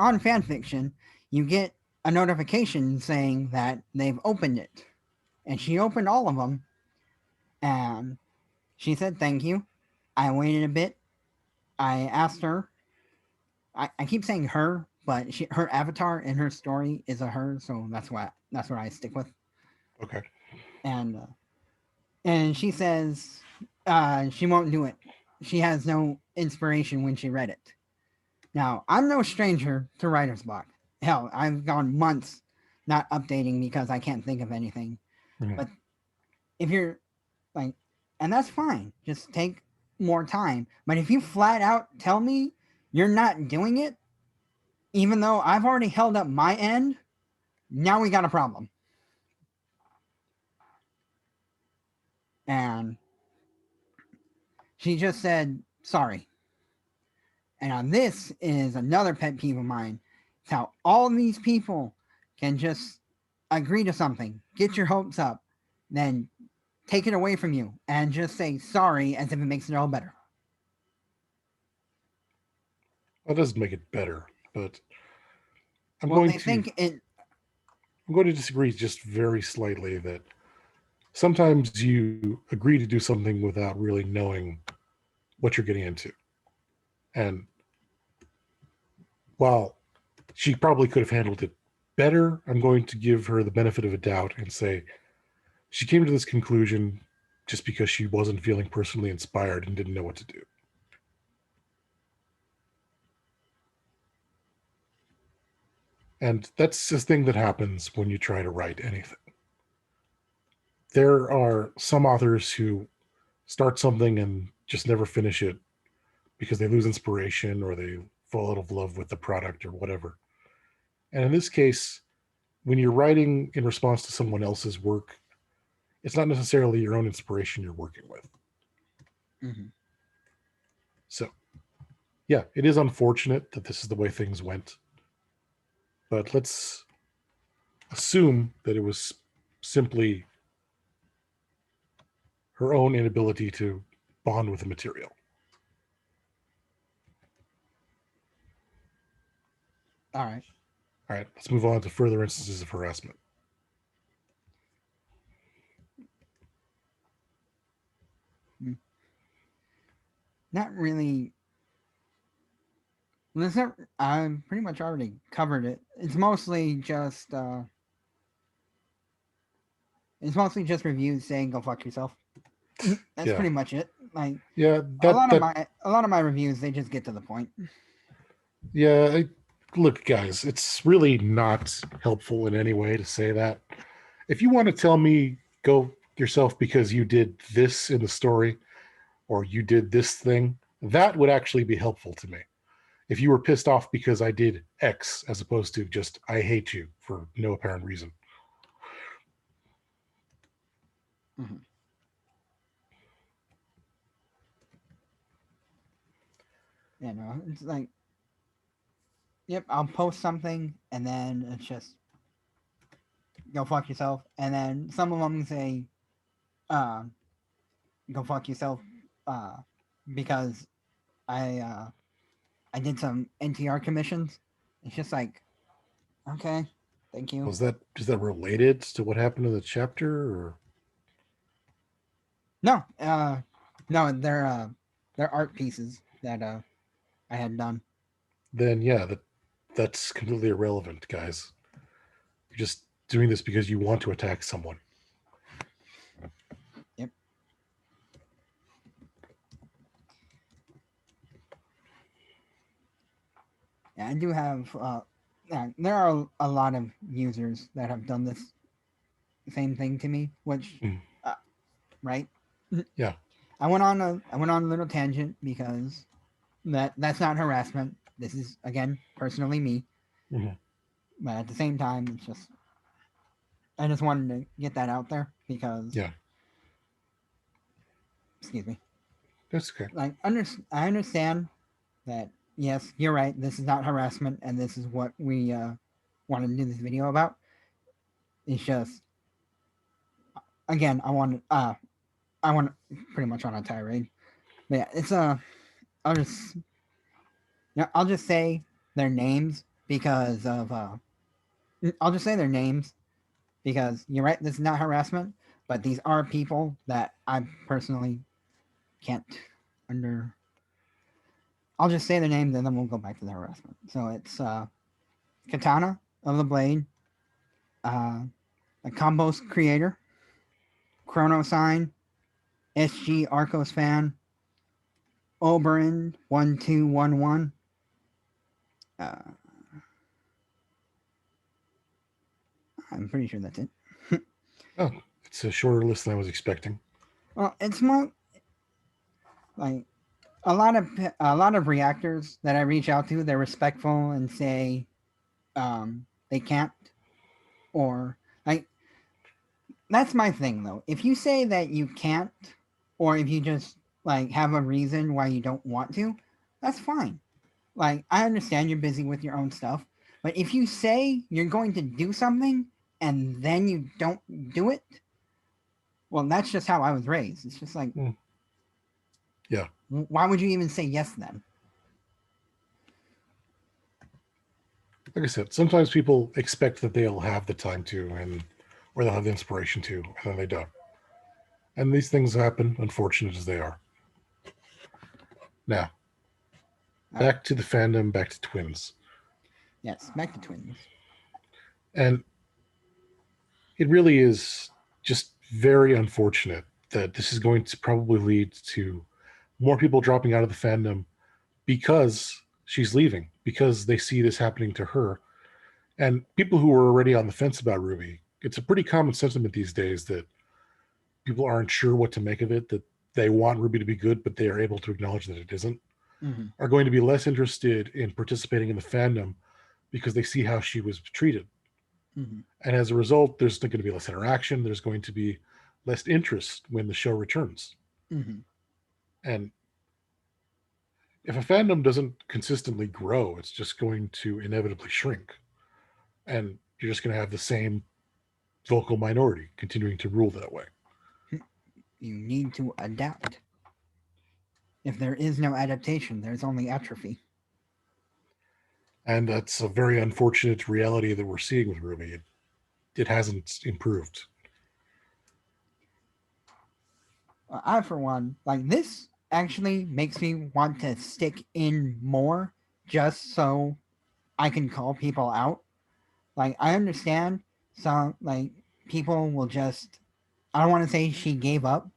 on fanfiction, you get a notification saying that they've opened it. And she opened all of them and she said thank you. I waited a bit. I asked her. I keep saying her, but her avatar in her story is a her, so that's what I stick with. okay. And she says she won't do it. She has no inspiration when she read it. Now I'm no stranger to writer's block. Hell, I've gone months not updating because I can't think of anything. Mhm. But if you're like, and that's fine. Just take more time. But if you flat out tell me you're not doing it, even though I've already held up my end, now we got a problem. And she just said sorry. And now this is another pet peeve of mine. It's how all these people can just agree to something, get your hopes up, then take it away from you and just say sorry as if it makes it all better. That doesn't make it better, but I'm Well, going they to think it. I'm going to disagree just very slightly that sometimes you agree to do something without really knowing what you're getting into. And while she probably could have handled it better, I'm going to give her the benefit of a doubt and say she came to this conclusion just because she wasn't feeling personally inspired and didn't know what to do. And that's the thing that happens when you try to write anything. There are some authors who start something and just never finish it because they lose inspiration or they fall out of love with the product or whatever. And in this case, when you're writing in response to someone else's work, it's not necessarily your own inspiration you're working with. Mhm. So, yeah, it is unfortunate that this is the way things went, but let's assume that it was simply her own inability to bond with the material. All right. All right, let's move on to further instances of harassment. Mm. Not really. I pretty much already covered it. It's mostly just reviews saying go fuck yourself. That's Yeah, pretty much it. Like yeah, a that lot of that my reviews, they just get to the point. yeah. Look, guys, it's really not helpful in any way to say that. If you want to tell me go yourself because you did this in the story or you did this thing, that would actually be helpful to me. If you were pissed off because I did X as opposed to just I hate you for no apparent reason. Mm-hmm. You know, it's like, yep, I'll post something and then it's just go fuck yourself, and then some of them say, uh, go fuck yourself, uh, because I uh, I did some NTR commissions. It's just like, okay, thank you. Was that is that related to what happened in the chapter or No, no, they're art pieces that I had done. then yeah, that's completely irrelevant, guys. You're just doing this because you want to attack someone. Yep. Yeah, I do have. Yeah, there are a lot of users that have done this same thing to me, which, Mm. uh, right? Yeah. I went on a little tangent because that's not harassment. This is again personally me, Hmm. but at the same time, it's just I just wanted to get that out there because, Yeah. excuse me, That's okay. I understand that yes, you're right. This is not harassment, and this is what we wanted to do this video about. It's just again, I want pretty much on a tirade, but yeah, it's I'll just I'll just say their names because of I'll just say their names because you're right. This is not harassment, but these are people that I personally can't under. I'll just say their names and then we'll go back to the harassment. So it's Katana of the Blade, uh, the Combos creator, Chrono Sign, S.G. Arcos fan, Oberon 1211. I'm pretty sure that's it. Oh, it's a shorter list than I was expecting. Well, it's more like a lot of reactors that I reach out to. They're respectful and say they can't, or like that's my thing though. If you say that you can't, or if you just like have a reason why you don't want to, that's fine. Like I understand you're busy with your own stuff, but if you say you're going to do something and then you don't do it, well, that's just how I was raised. It's just like, Mm. Yeah. why would you even say yes then? Like I said, sometimes people expect that they'll have the time to, and or they'll have the inspiration to, and then they don't. And these things happen, unfortunate as they are. Now, All right. back to the fandom, back to twins. Yes, back to twins. And it really is just very unfortunate that this is going to probably lead to more people dropping out of the fandom because she's leaving, because they see this happening to her. And people who were already on the fence about Ruby, it's a pretty common sentiment these days that people aren't sure what to make of it, that they want Ruby to be good, but they are able to acknowledge that it isn't, Mm-hmm. are going to be less interested in participating in the fandom because they see how she was treated. Mm-hmm. And as a result, there's going to be less interaction. There's going to be less interest when the show returns. Mm-hmm. And if a fandom doesn't consistently grow, it's just going to inevitably shrink. And you're just going to have the same vocal minority continuing to rule that way. You need to adapt. If there is no adaptation, there's only atrophy. And that's a very unfortunate reality that we're seeing with Ruby. It hasn't improved. I, for one, like this actually makes me want to stick in more just so I can call people out. Like, I understand some, like, people will just, I don't want to say she gave up,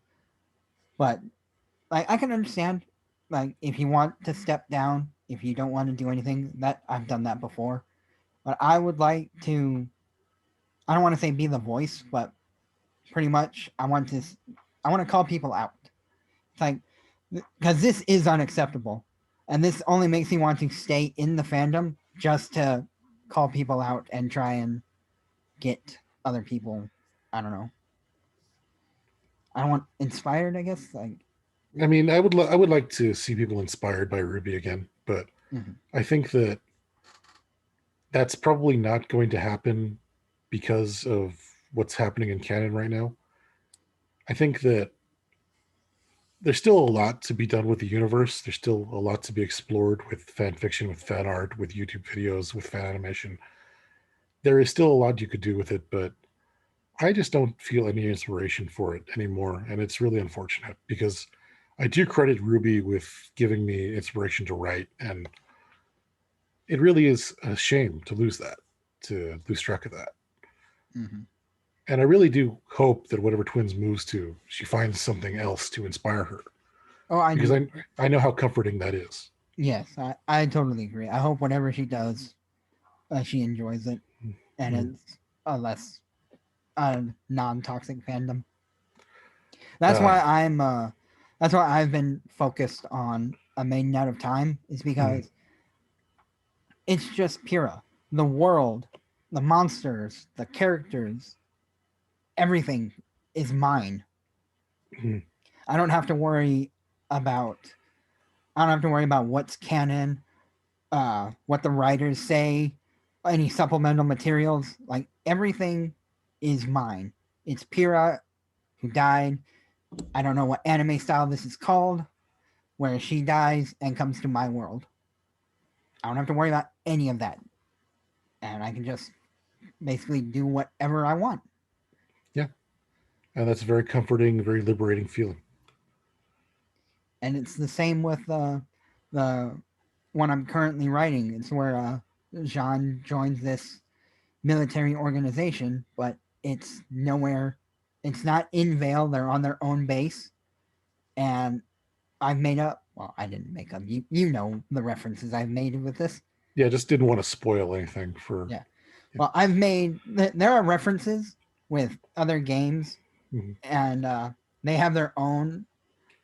but, like, I can understand, like, if you want to step down, if you don't want to do anything, that I've done that before. But I would like to, I don't want to say be the voice, but pretty much I want to call people out. It's like because this is unacceptable, and this only makes me want to stay in the fandom just to call people out and try and get other people. I don't know. I don't want inspired. I guess like. I mean, I would like to see people inspired by Ruby again, but Mm-hmm. I think that that's probably not going to happen because of what's happening in canon right now. I think that there's still a lot to be done with the universe. There's still a lot to be explored with fan fiction, with fan art, with YouTube videos, with fan animation. There is still a lot you could do with it, but I just don't feel any inspiration for it anymore. And it's really unfortunate because I do credit Ruby with giving me inspiration to write. And it really is a shame to lose that, to lose track of that. Mm-hmm. And I really do hope that whatever Twins moves to, she finds something else to inspire her, Oh, I because do. I know how comforting that is. Yes, I totally agree. I hope whatever she does, she enjoys it, and Mm. it's a less non-toxic fandom. That's Uh, why I'm. That's why I've been focused on a maiden out of time. Is mm, because it's just Pyrrha, the world, the monsters, the characters, everything is mine. mm, I don't have to worry about. I don't have to worry about what's canon, what the writers say, any supplemental materials. Like everything is mine. It's Pyrrha who died. I don't know what anime style this is called, where she dies and comes to my world. I don't have to worry about any of that, and I can just basically do whatever I want. yeah, and that's a very comforting, very liberating feeling. And it's the same with the one I'm currently writing. It's where Jean joins this military organization, but it's nowhere. It's not in Vale. They're on their own base, and I've made up. Well, I didn't make up. You know the references I've made with this. Yeah, just didn't want to spoil anything for. Yeah. Yeah. Well, I've made. There are references with other games, Mm-hmm. and they have their own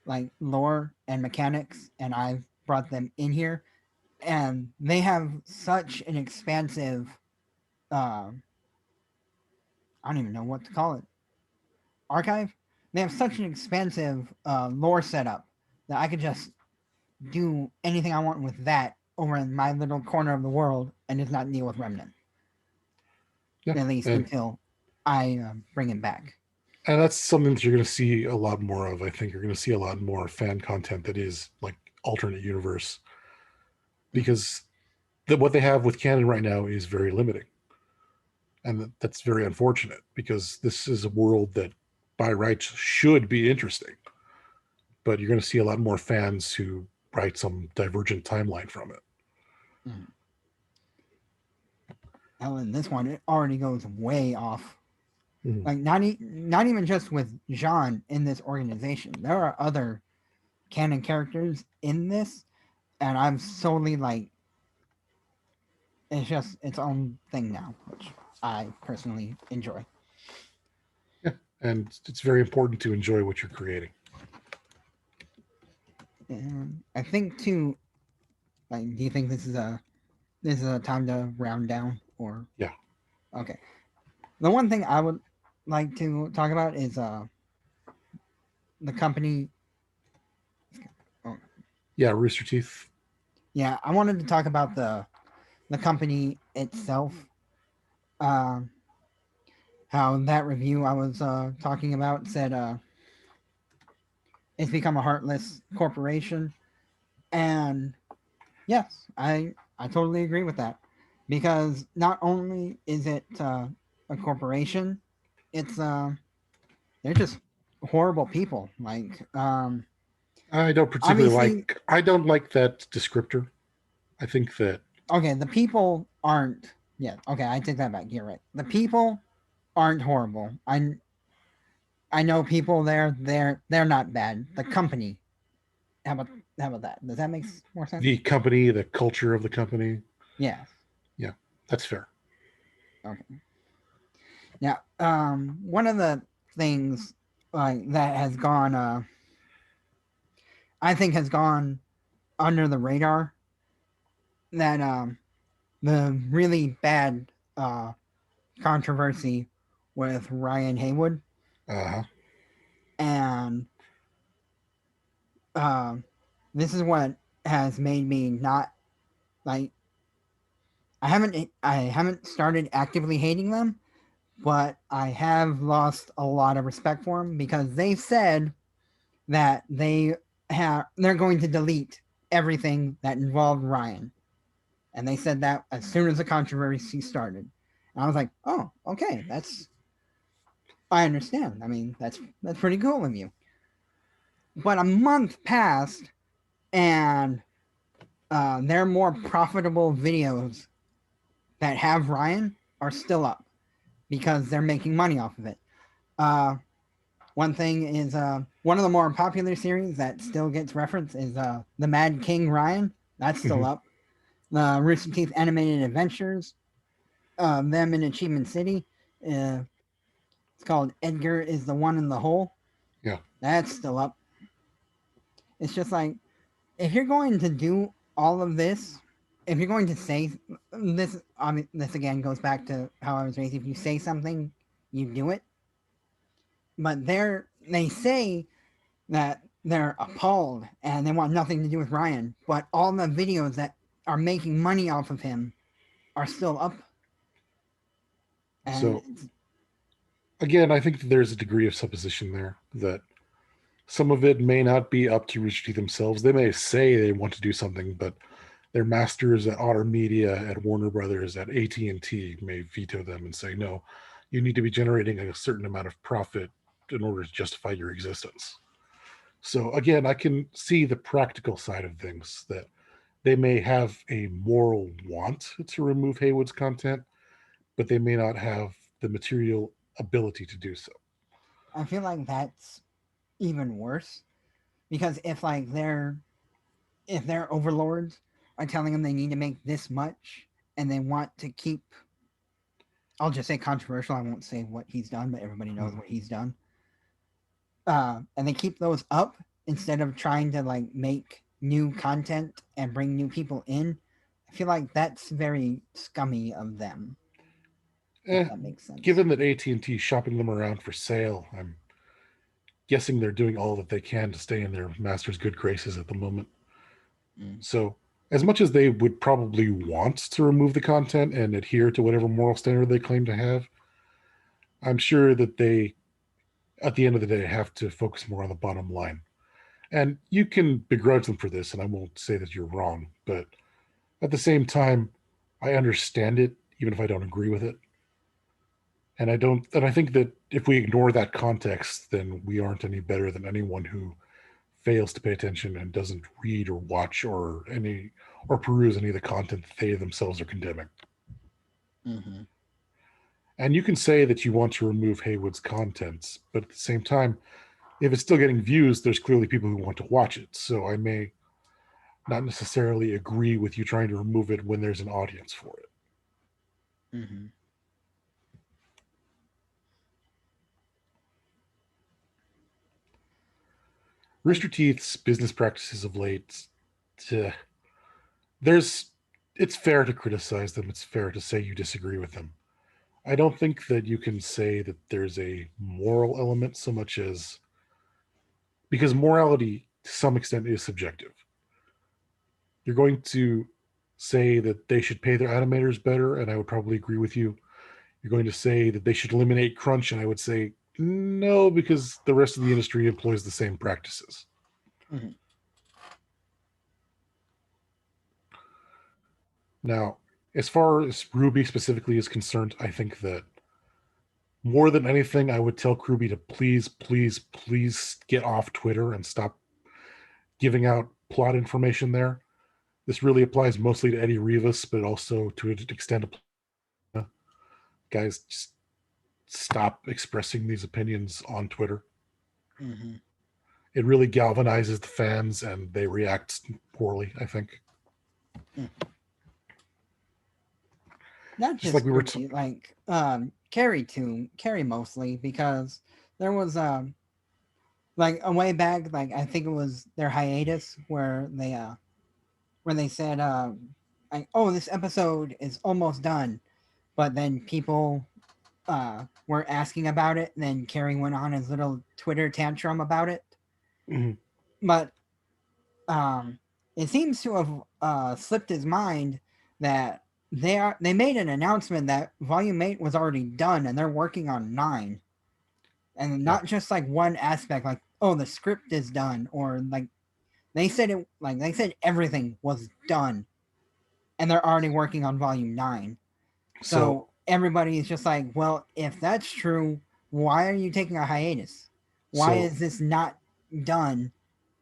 like lore and mechanics, and I've brought them in here, and they have such an expansive. Uh, I don't even know what to call it. Archive. They have such an expansive lore setup that I could just do anything I want with that over in my little corner of the world and just not deal with Remnant, Yeah, at least and until I bring it back. and that's something that you're going to see a lot more of. I think you're going to see a lot more fan content that is like alternate universe, because what they have with canon right now is very limiting, and that's very unfortunate because this is a world that by rights should be interesting, but you're going to see a lot more fans who write some divergent timeline from it. Mm. Hell, in this one, it already goes way off. Mm. Like not even just with Jean in this organization. There are other canon characters in this, and I'm solely like it's just its own thing now, which I personally enjoy. Yeah, and it's very important to enjoy what you're creating. And I think too, like, do you think this is a time to round down or Yeah, okay? The one thing I would like to talk about is the company. Oh, yeah, Rooster Teeth. yeah, I wanted to talk about the company itself. Um, how that review I was talking about said it's become a heartless corporation, and yes, I totally agree with that because not only is it a corporation, it's they're just horrible people. Like obviously, I don't like that descriptor. I think that okay, the people aren't. Yeah, okay, I take that back. You're right. The people aren't horrible. I know people there. They're not bad. The company. How about how about that? Does that make more sense? the company, the culture of the company, Yes. yeah, that's fair. Okay. Now, one of the things like that has gone, I think, has gone under the radar. That the really bad controversy with Ryan Haywood, Uh-huh. and um, this is what has made me not like. I haven't started actively hating them, but I have lost a lot of respect for them because they said that they're going to delete everything that involved Ryan, and they said that as soon as the controversy started. And I was like, oh, okay, that's I understand. I mean, that's pretty cool of you. But a month passed, and their more profitable videos that have Ryan are still up because they're making money off of it. Uh, One thing is one of the more popular series that still gets referenced is the Mad King Ryan. That's still Mhm. up. The Rooster Teeth animated adventures, them in Achievement City. Uh, it's called Edgar is the One in the Hole. Yeah. That's still up. It's just like if you're going to do all of this, if you're going to say this, I mean, this again goes back to how I was raised. If you say something, you do it. But they say that they're appalled and they want nothing to do with Ryan. But all the videos that are making money off of him are still up, and So again, I think that there's a degree of supposition there that some of it may not be up to Rooster Teeth themselves. They may say they want to do something, but their masters at Otter Media, at Warner Brothers, at AT&T may veto them and say, no, you need to be generating a certain amount of profit in order to justify your existence. So again, I can see the practical side of things that they may have a moral want to remove Haywood's content, but they may not have the material ability to do so. I feel like that's even worse because if their overlords are telling them they need to make this much and they want to keep, I'll just say controversial. I won't say what he's done, but everybody knows Mhm. what he's done. And they keep those up instead of trying to like make new content and bring new people in. I feel like that's very scummy of them, if Eh, that makes sense. given that AT&T is shopping them around for sale, I'm guessing they're doing all that they can to stay in their master's good graces at the moment. Mm. So, as much as they would probably want to remove the content and adhere to whatever moral standard they claim to have, I'm sure that they, at the end of the day, have to focus more on the bottom line. And you can begrudge them for this, and I won't say that you're wrong, but at the same time, I understand it, even if I don't agree with it. And I think that if we ignore that context, then we aren't any better than anyone who fails to pay attention and doesn't read or watch or peruse any of the content that they themselves are condemning. Mm-hmm. And you can say that you want to remove Haywood's contents, but at the same time, if it's still getting views, there's clearly people who want to watch it. So I may not necessarily agree with you trying to remove it when there's an audience for it. Mm-hmm. Like, Rooster Teeth's business practices of late, uh, there's it's fair to criticize them. It's fair to say you disagree with them. I don't think that you can say that there's a moral element so much as because morality to some extent is subjective. You're going to say that they should pay their animators better, and I would probably agree with you. You're going to say that they should eliminate crunch, and I would say no, because the rest of the industry employs the same practices. mm-hmm. Now, as far as Ruby specifically is concerned, I think that more than anything, I would tell Ruby to please, please, please get off Twitter and stop giving out plot information there. This really applies mostly to Eddie Rivas, but also to an extent, guys, just stop expressing these opinions on Twitter. Mm-hmm. It really galvanizes the fans, and they react poorly. I think, Mm. Not just like just we were. Ruby, like Carrie too, Carrie mostly because there was like a way back, like I think it was their hiatus where they said like, oh, this episode is almost done, but then people were asking about it, and then Carrie went on his little Twitter tantrum about it. Mhm. But um, it seems to have slipped his mind that they made an announcement that Volume 8 was already done, and they're working on 9, and Yeah. not just like one aspect, like oh the script is done, or like they said everything was done, and they're already working on Volume 9. So So everybody is just like, well, if that's true, why are you taking a hiatus? Why so is this not done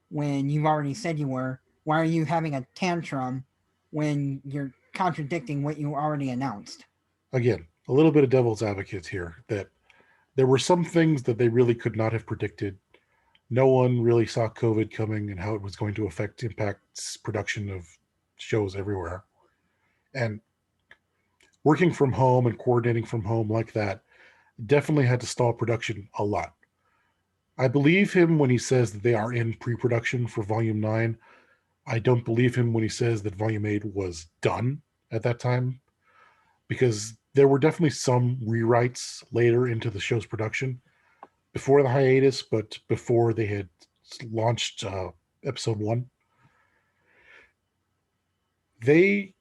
when you've already said you were? Why are you having a tantrum when you're contradicting what you already announced? again, a little bit of devil's advocate here that there were some things that they really could not have predicted. No one really saw COVID coming and how it was going to impacts production of shows everywhere. And working from home and coordinating from home like that definitely had to stall production a lot. I believe him when he says that they are in pre-production for Volume 9. I don't believe him when he says that Volume 8 was done at that time, because there were definitely some rewrites later into the show's production before the hiatus, but before they had launched episode 1. They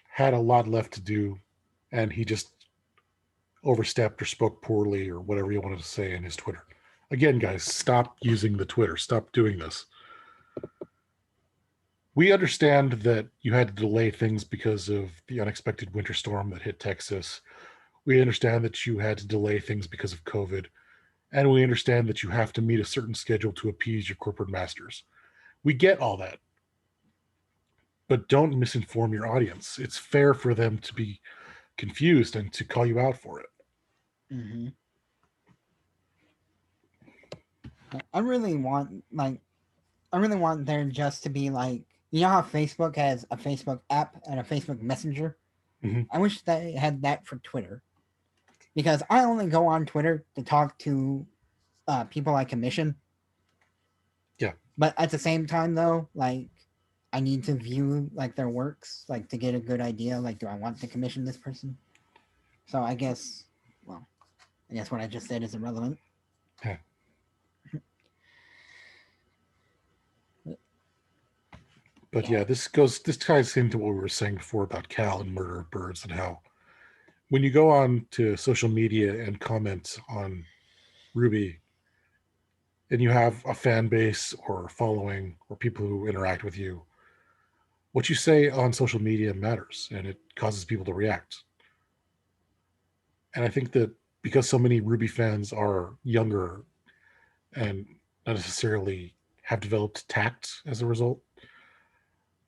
had a lot left to do, and he just overstepped or spoke poorly or whatever you wanted to say in his Twitter. Again, guys, stop using the Twitter. Stop doing this. We understand that you had to delay things because of the unexpected winter storm that hit Texas. We understand that you had to delay things because of COVID. And we understand that you have to meet a certain schedule to appease your corporate masters. We get all that. But don't misinform your audience. It's fair for them to be confused and to call you out for it. Mm-hmm. I really want like I really want there just to be like, you know how Facebook has a Facebook app and a Facebook Messenger. Mm-hmm. I wish they had that for Twitter, because I only go on Twitter to talk to people I commission. Yeah. But at the same time, though, like I need to view like their works, like to get a good idea. Like, do I want to commission this person? So I guess, well, I guess what I just said is irrelevant. Yeah. But Yeah. yeah, this ties into what we were saying before about Cal and Murder of Birds, and how when you go on to social media and comment on RWBY and you have a fan base or following or people who interact with you, what you say on social media matters and it causes people to react. And I think that because so many RWBY fans are younger and not necessarily have developed tact as a result,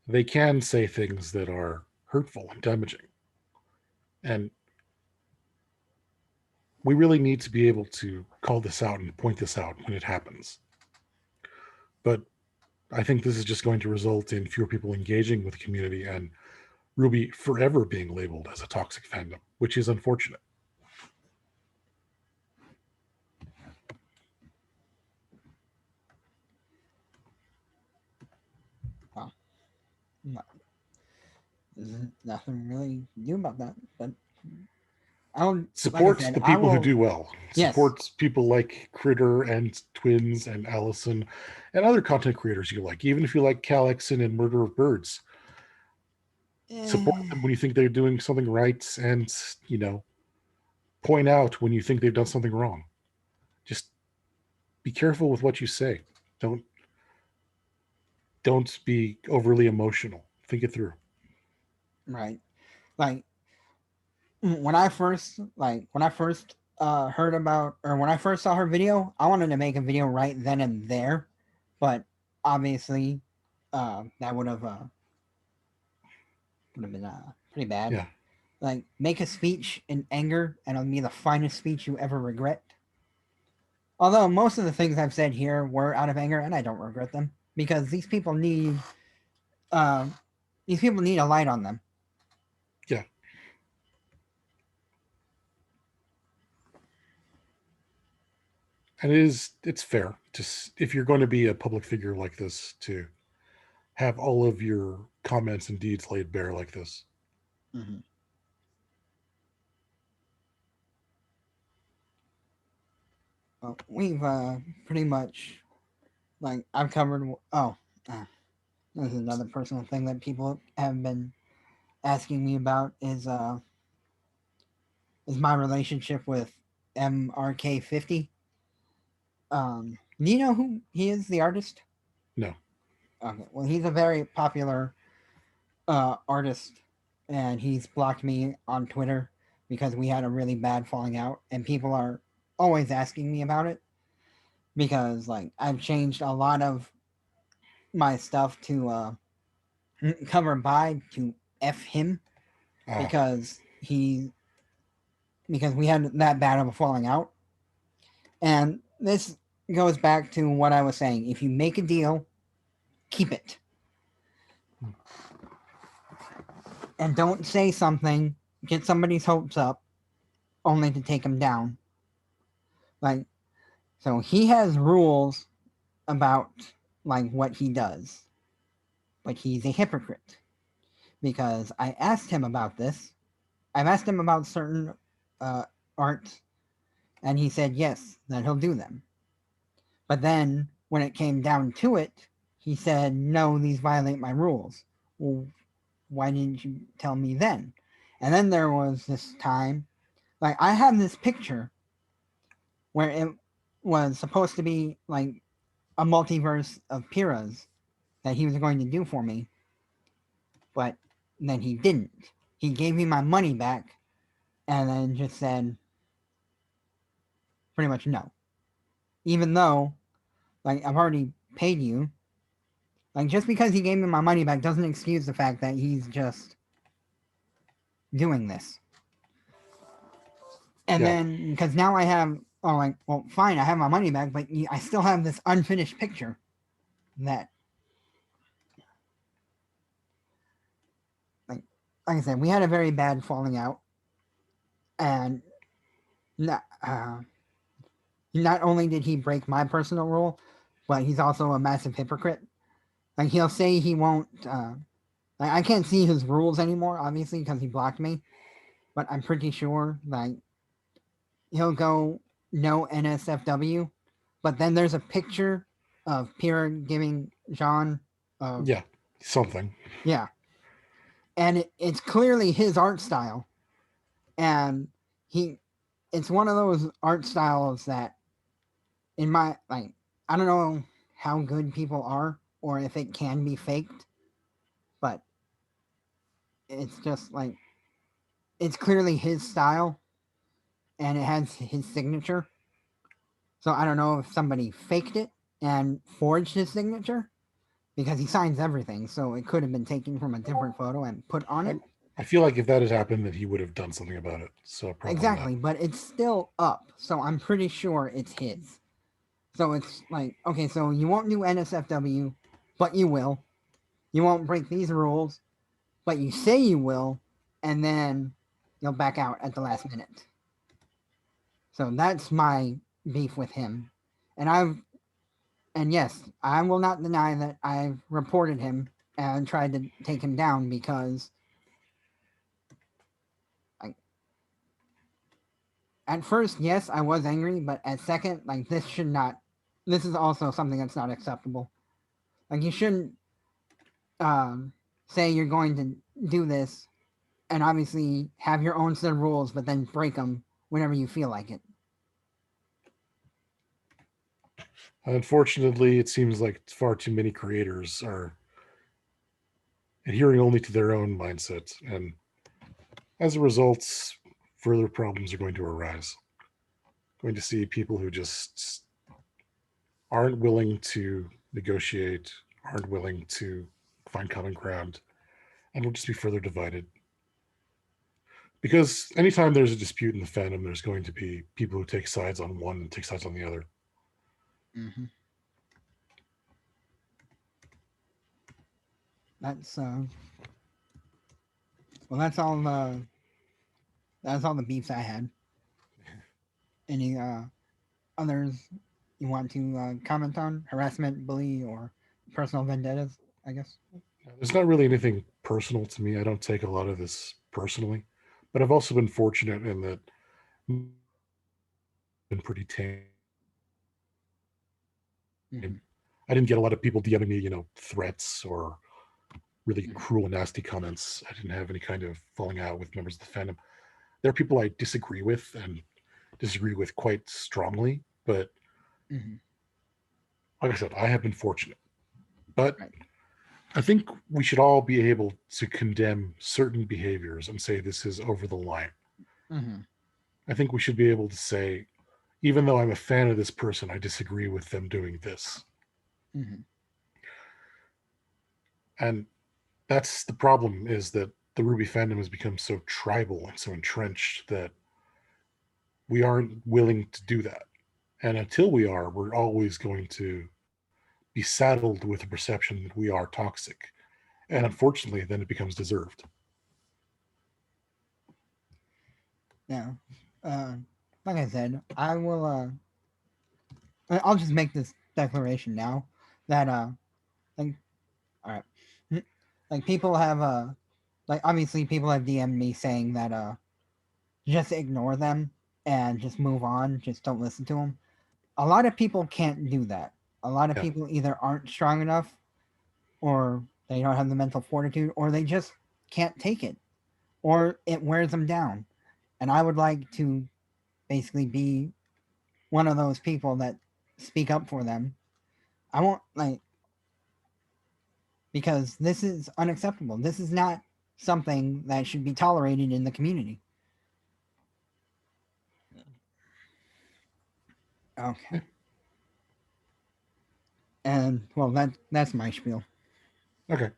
they can say things that are hurtful and damaging. And we really need to be able to call this out and point this out when it happens. But I think this is just going to result in fewer people engaging with the community and RWBY forever being labeled as a toxic fandom, which is unfortunate. Well, no, there's nothing really to do about that. But I'll, like I Support said, the I people who will. do well. Yes. Support people like Critter and Twins and Allison and other content creators you like. Even if you like Cal Exon and Murder of Birds, support Eh, them when you think they're doing something right, and point out when you think they've done something wrong. Just be careful with what you say. Don't don't be overly emotional. Think it through. right. Like when I first heard about, or when I first saw her video, I wanted to make a video right then and there, but obviously, that would have been pretty bad. Yeah. Like, make a speech in anger, and it'll be the finest speech you ever regret. Although most of the things I've said here were out of anger, and I don't regret them, because uh, these people need a light on them. Yeah. And it's fair to, if you're going to be a public figure like this, to have all of your comments and deeds laid bare like this. Mm-hmm. Well, we've pretty much, like, I've covered. Oh, uh, this is another personal thing that people have been asking me about is my relationship with MRK50. Do you know who he is, the artist? No. Okay, well, he's a very popular artist, and he's blocked me on Twitter because we had a really bad falling out, and people are always asking me about it because, like, I've changed a lot of my stuff to cover by to F him Ah. because he because we had that bad of a falling out. And this goes back to what I was saying. If you make a deal, keep it. And don't say something, get somebody's hopes up, only to take them down. Like, so he has rules about like what he does, but he's a hypocrite because I asked him about this. I've asked him about certain uh, arts, and he said yes, that he'll do them. But then when it came down to it, he said, no, these violate my rules. Well, why didn't you tell me then? And then there was this time, like, I have this picture where it was supposed to be like a multiverse of Piras that he was going to do for me, but then he didn't. He gave me my money back and then just said pretty much no. Even though, like, I've already paid you. Like, just because he gave me my money back doesn't excuse the fact that he's just doing this. And Yeah, then, because now I have, oh, like, well, fine, I have my money back, but I still have this unfinished picture that, like, like I said, we had a very bad falling out, and not only did he break my personal rule, but he's also a massive hypocrite. Like he'll say he won't. Like, I can't see his rules anymore, obviously, because he blocked me. But I'm pretty sure like he'll go no NSFW. But then there's a picture of Pierre giving Jean. yeah, something. Yeah, and it's clearly his art style, and he. It's one of those art styles that in my like I don't know how good people are or if it can be faked, but it's just like it's clearly his style and it has his signature. So I don't know if somebody faked it and forged his signature because he signs everything, so it could have been taken from a different photo and put on I, it. I feel like if that had happened, then he would have done something about it. So probably not. Exactly, but it's still up, so I'm pretty sure it's his. So it's like, okay, so you won't do NSFW, but you will. You won't break these rules, but you say you will, and then you'll back out at the last minute. So that's my beef with him. And yes, I will not deny that I've reported him and tried to take him down because like at first, yes, I was angry, but at second, like this is also something that's not acceptable. Like you shouldn't um, say you're going to do this and obviously have your own set of rules, but then break them whenever you feel like it. Unfortunately, it seems like far too many creators are adhering only to their own mindsets, and as a result, further problems are going to arise. Going to see people who just aren't willing to negotiate, aren't willing to find common ground, and will just be further divided. Because anytime there's a dispute in the fandom, there's going to be people who take sides on one and take sides on the other. Mm-hmm. That's well, that's all the beefs I had. Any others you want to comment on? Harassment, bully, or personal vendettas? I guess. There's not really anything personal to me. I don't take a lot of this personally, but I've also been fortunate in that been pretty tame. Mm-hmm. I didn't get a lot of people DMing me, threats or really Mm-hmm. cruel and nasty comments. I didn't have any kind of falling out with members of the fandom. There are people I disagree with and disagree with quite strongly, but Mm-hmm. like I said, I have been fortunate. But Right. I think we should all be able to condemn certain behaviors and say this is over the line. Mm-hmm. I think we should be able to say, even though I'm a fan of this person, I disagree with them doing this. Mm-hmm. And that's the problem is that the RWBY fandom has become so tribal and so entrenched that We aren't willing to do that. And until we are, we're always going to be saddled with the perception that we are toxic. And unfortunately, then it becomes deserved. Yeah. Uh, like I said, I will. I'll just make this declaration now that like, all right, like people have like obviously people have DM'd me saying that just ignore them and just move on, just don't listen to them. A lot of people can't do that. A lot of Yeah. people either aren't strong enough, or they don't have the mental fortitude, or they just can't take it, or it wears them down. And I would like to basically be one of those people that speak up for them. I won't like, because this is unacceptable. This is not something that should be tolerated in the community. Okay. And well, that's my spiel. Okay.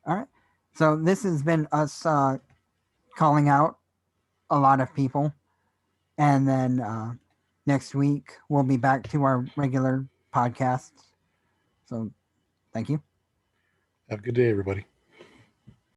All right. So this has been us calling out a lot of people, and then next week we'll be back to our regular podcasts. So thank you. Have a good day, everybody.